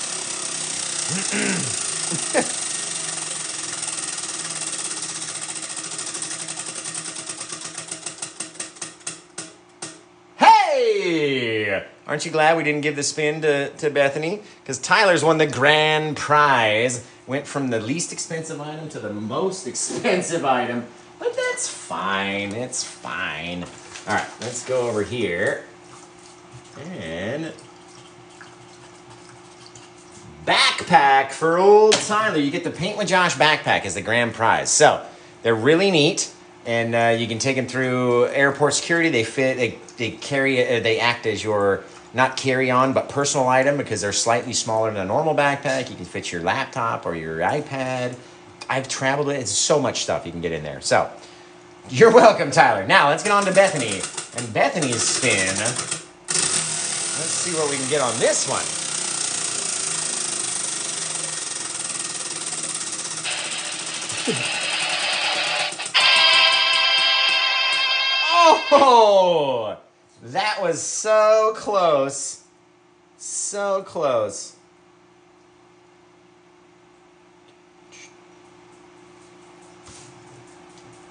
Hey! Aren't you glad we didn't give the spin to Bethany? Because Tyler's won the grand prize. Went from the least expensive item to the most expensive item. But that's fine. It's fine. All right, let's go over here. And backpack for old Tyler. You get the Paint with Josh backpack as the grand prize. So they're really neat, and you can take them through airport security. They fit. They carry. They act as your not carry-on, but personal item because they're slightly smaller than a normal backpack. You can fit your laptop or your iPad. I've traveled with it. It's so much stuff you can get in there. So, you're welcome, Tyler. Now, let's get on to Bethany. And Bethany's spin. Let's see what we can get on this one. Oh! That was so close. So close.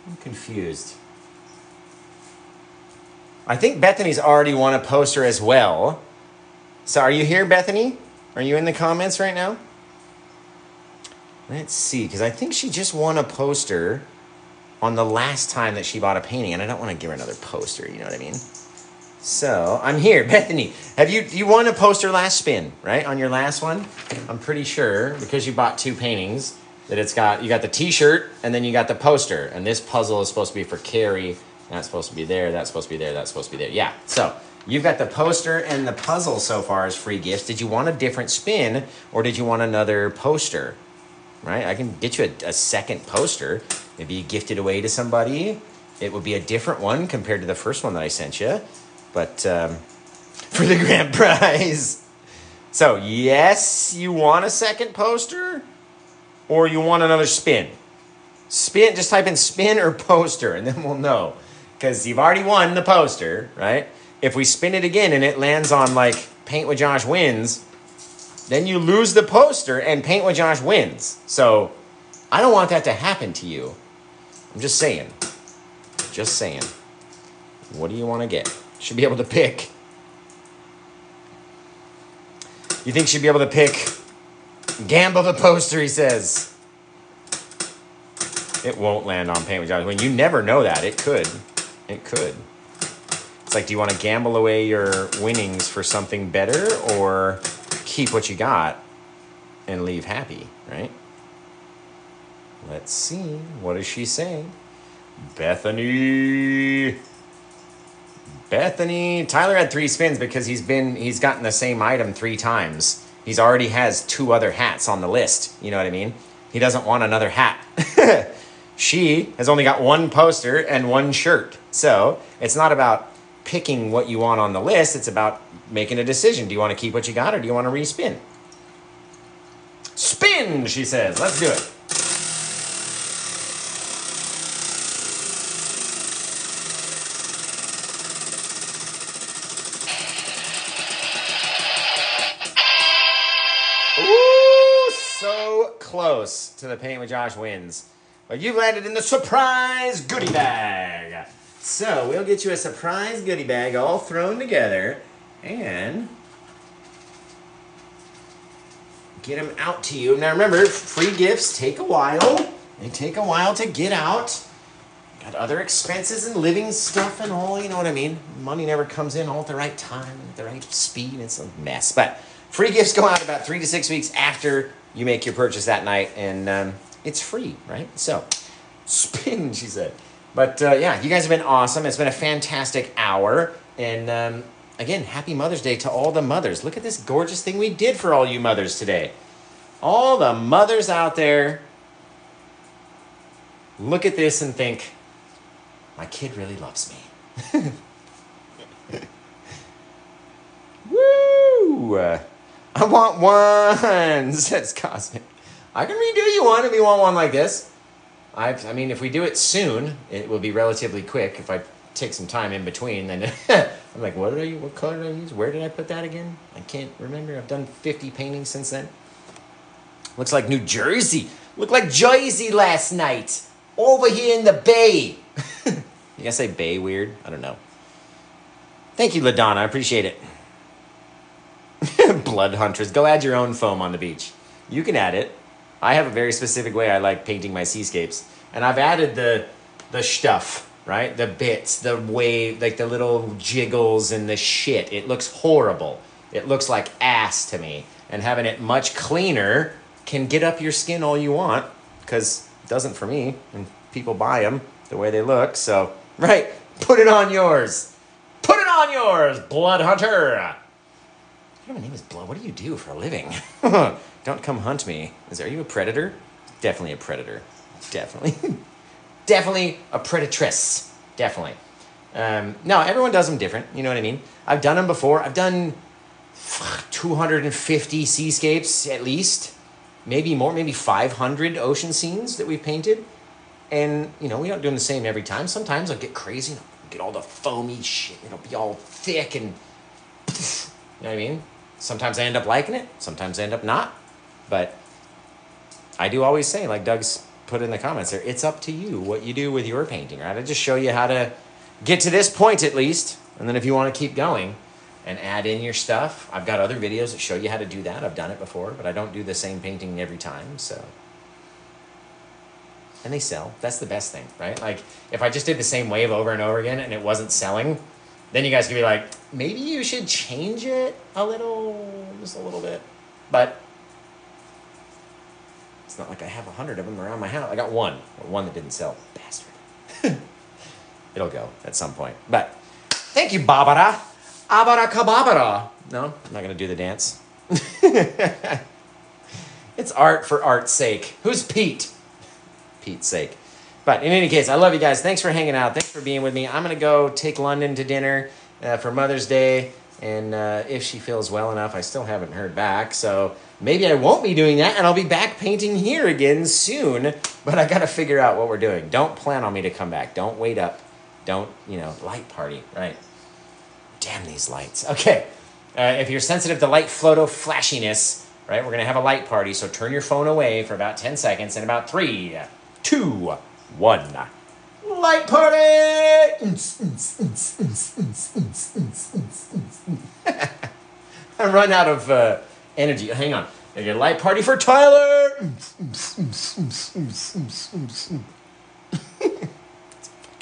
I'm confused. I think Bethany's already won a poster as well. So are you here, Bethany? Are you in the comments right now? Let's see, because I think she just won a poster on the last time that she bought a painting, and I don't want to give her another poster, you know what I mean? So, I'm here. Bethany, you won a poster last spin, right? On your last one? I'm pretty sure, because you bought two paintings, that you got the t-shirt, and then you got the poster. And this puzzle is supposed to be for Carrie. That's supposed to be there, that's supposed to be there, that's supposed to be there. Yeah, so you've got the poster and the puzzle so far as free gifts. Did you want a different spin, or did you want another poster? Right, I can get you a second poster. Maybe you gift it away to somebody. It would be a different one compared to the first one that I sent you. But for the grand prize. So, yes, you want a second poster, or you want another spin? Spin, just type in spin or poster, and then we'll know. Because you've already won the poster, right? If we spin it again and it lands on, like, Paint with Josh wins, then you lose the poster and Paint with Josh wins. So, I don't want that to happen to you. I'm just saying. Just saying. What do you want to get? Should be able to pick. You think she'd be able to pick gamble the poster, he says. It won't land on Paint with Josh. When you never know that. It could. It could. It's like, do you want to gamble away your winnings for something better or keep what you got and leave happy, right? Let's see. What is she saying? Bethany. Bethany. Tyler had 3 spins because he's gotten the same item 3 times. He's already has 2 other hats on the list. You know what I mean? He doesn't want another hat. She has only got 1 poster and 1 shirt. So it's not about picking what you want on the list. It's about making a decision. Do you want to keep what you got or do you want to respin? Spin, she says. Let's do it. Ooh, so close to the Paint with Josh wins. But you landed in the surprise goodie bag. So we'll get you a surprise goodie bag all thrown together and get them out to you. Now remember, free gifts take a while. They take a while to get out. Got other expenses and living stuff and all, you know what I mean? Money never comes in all at the right time, at the right speed. It's a mess. But free gifts go out about 3 to 6 weeks after you make your purchase that night, and it's free, right? So, spin, she said. But yeah, you guys have been awesome. It's been a fantastic hour. And again, happy Mother's Day to all the mothers. Look at this gorgeous thing we did for all you mothers today. All the mothers out there, look at this and think, my kid really loves me. Woo! I want one, says Cosmic. I can redo you one if you want one like this. I mean, if we do it soon, it will be relatively quick. If I take some time in between, then I'm like, what color did I use? Where did I put that again? I can't remember. I've done 50 paintings since then. Looks like New Jersey. Looked like Jersey last night. Over here in the Bay. You guys say Bay weird? I don't know. Thank you, LaDonna. I appreciate it. Blood Hunters. Go add your own foam on the beach. You can add it. I have a very specific way I like painting my seascapes. And I've added the stuff, right? The bits, the wave, like the little jiggles and the shit. It looks horrible. It looks like ass to me. And having it much cleaner can get up your skin all you want, because it doesn't for me. And people buy them the way they look. So, right, put it on yours. Put it on yours, Blood Hunter. My name is Blood. What do you do for a living? Don't come hunt me. Are you a predator? Definitely a predator. Definitely. Definitely a predatress. Definitely. No, everyone does them different. You know what I mean? I've done them before. I've done 250 seascapes at least. Maybe more, maybe 500 ocean scenes that we've painted. And, you know, we don't do them the same every time. Sometimes I'll get crazy and I'll get all the foamy shit. It'll be all thick and... You know what I mean? Sometimes I end up liking it. Sometimes I end up not. But I do always say, like Doug's put in the comments there, it's up to you what you do with your painting, right? I just show you how to get to this point at least. And then if you want to keep going and add in your stuff, I've got other videos that show you how to do that. I've done it before, but I don't do the same painting every time, so. And they sell. That's the best thing, right? Like, if I just did the same wave over and over again and it wasn't selling, then you guys could be like, maybe you should change it a little, just a little bit. But it's not like I have 100 of them around my house. I got one that didn't sell. Bastard. It'll go at some point. But thank you, Barbara. Abarakababara. No, I'm not going to do the dance. It's art for art's sake. Who's Pete? Pete's sake. But in any case, I love you guys. Thanks for hanging out. Thanks for being with me. I'm going to go take London to dinner for Mother's Day. And if she feels well enough, I still haven't heard back. So maybe I won't be doing that, and I'll be back painting here again soon. But I got to figure out what we're doing. Don't plan on me to come back. Don't wait up. Don't, light party, right? Damn these lights. Okay. If you're sensitive to light photo flashiness, right, we're going to have a light party. So turn your phone away for about 10 seconds. And about 3, 2, 1. Light party! I'm running out of energy. Hang on. I get a light party for Tyler! It's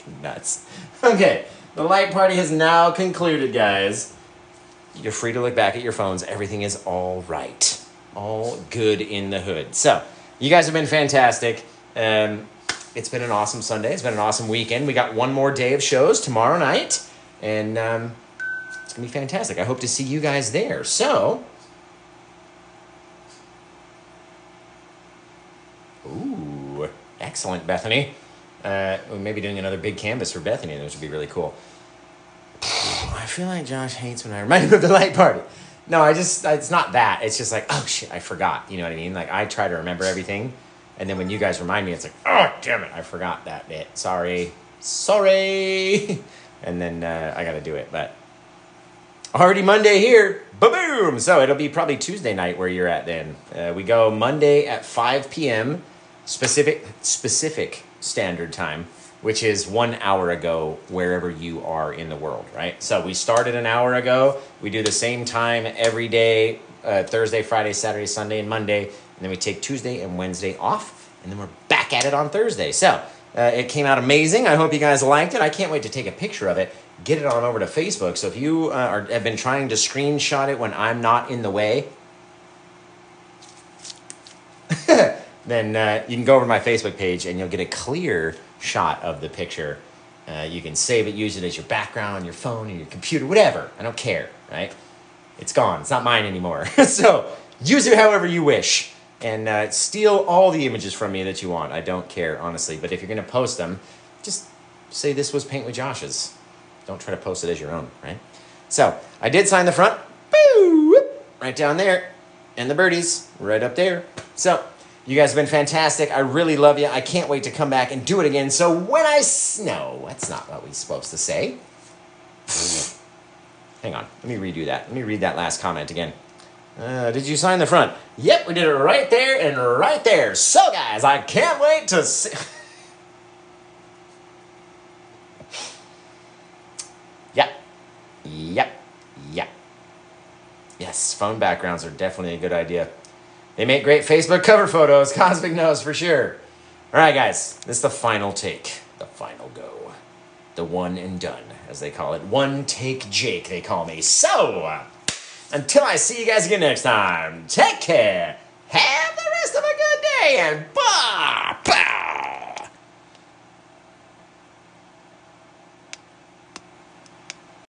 fucking nuts. Okay, the light party has now concluded, guys. You're free to look back at your phones. Everything is all right. All good in the hood. So, you guys have been fantastic. It's been an awesome Sunday. It's been an awesome weekend. We got one more day of shows tomorrow night. And it's going to be fantastic. I hope to see you guys there. So, ooh, excellent, Bethany. We may be doing another big canvas for Bethany, which would be really cool. I feel like Josh hates when I remind him of the light party. No, it's not that. It's just like, oh shit, I forgot. You know what I mean? Like, I try to remember everything. And then when you guys remind me, it's like, oh, damn it, I forgot that bit. Sorry. And then I got to do it. But already Monday here. Ba-boom! So it'll be probably Tuesday night where you're at then. We go Monday at 5 p.m. Specific standard time, which is 1 hour ago wherever you are in the world, right? So we started an hour ago. We do the same time every day, Thursday, Friday, Saturday, Sunday, and Monday. And then we take Tuesday and Wednesday off. And then we're back at it on Thursday. So it came out amazing. I hope you guys liked it. I can't wait to take a picture of it. Get it on over to Facebook. So if you have been trying to screenshot it when I'm not in the way, then you can go over to my Facebook page and you'll get a clear shot of the picture. You can save it, use it as your background on your phone or your computer, whatever. I don't care, right? It's gone. It's not mine anymore. So use it however you wish. And steal all the images from me that you want. I don't care, honestly. But if you're going to post them, just say this was Paint with Josh's. Don't try to post it as your own, right? So, I did sign the front. Boo! Right down there. And the birdies right up there. So, you guys have been fantastic. I really love you. I can't wait to come back and do it again. So, when no, that's not what we're supposed to say. Hang on. Let me redo that. Let me read that last comment again. Did you sign the front? Yep, we did it right there and right there. So, guys, I can't wait to see... Yep. Yes, phone backgrounds are definitely a good idea. They make great Facebook cover photos. Cosmic knows for sure. All right, guys, this is the final take. The final go. The one and done, as they call it. One take Jake, they call me. So... until I see you guys again next time, take care, have the rest of a good day, and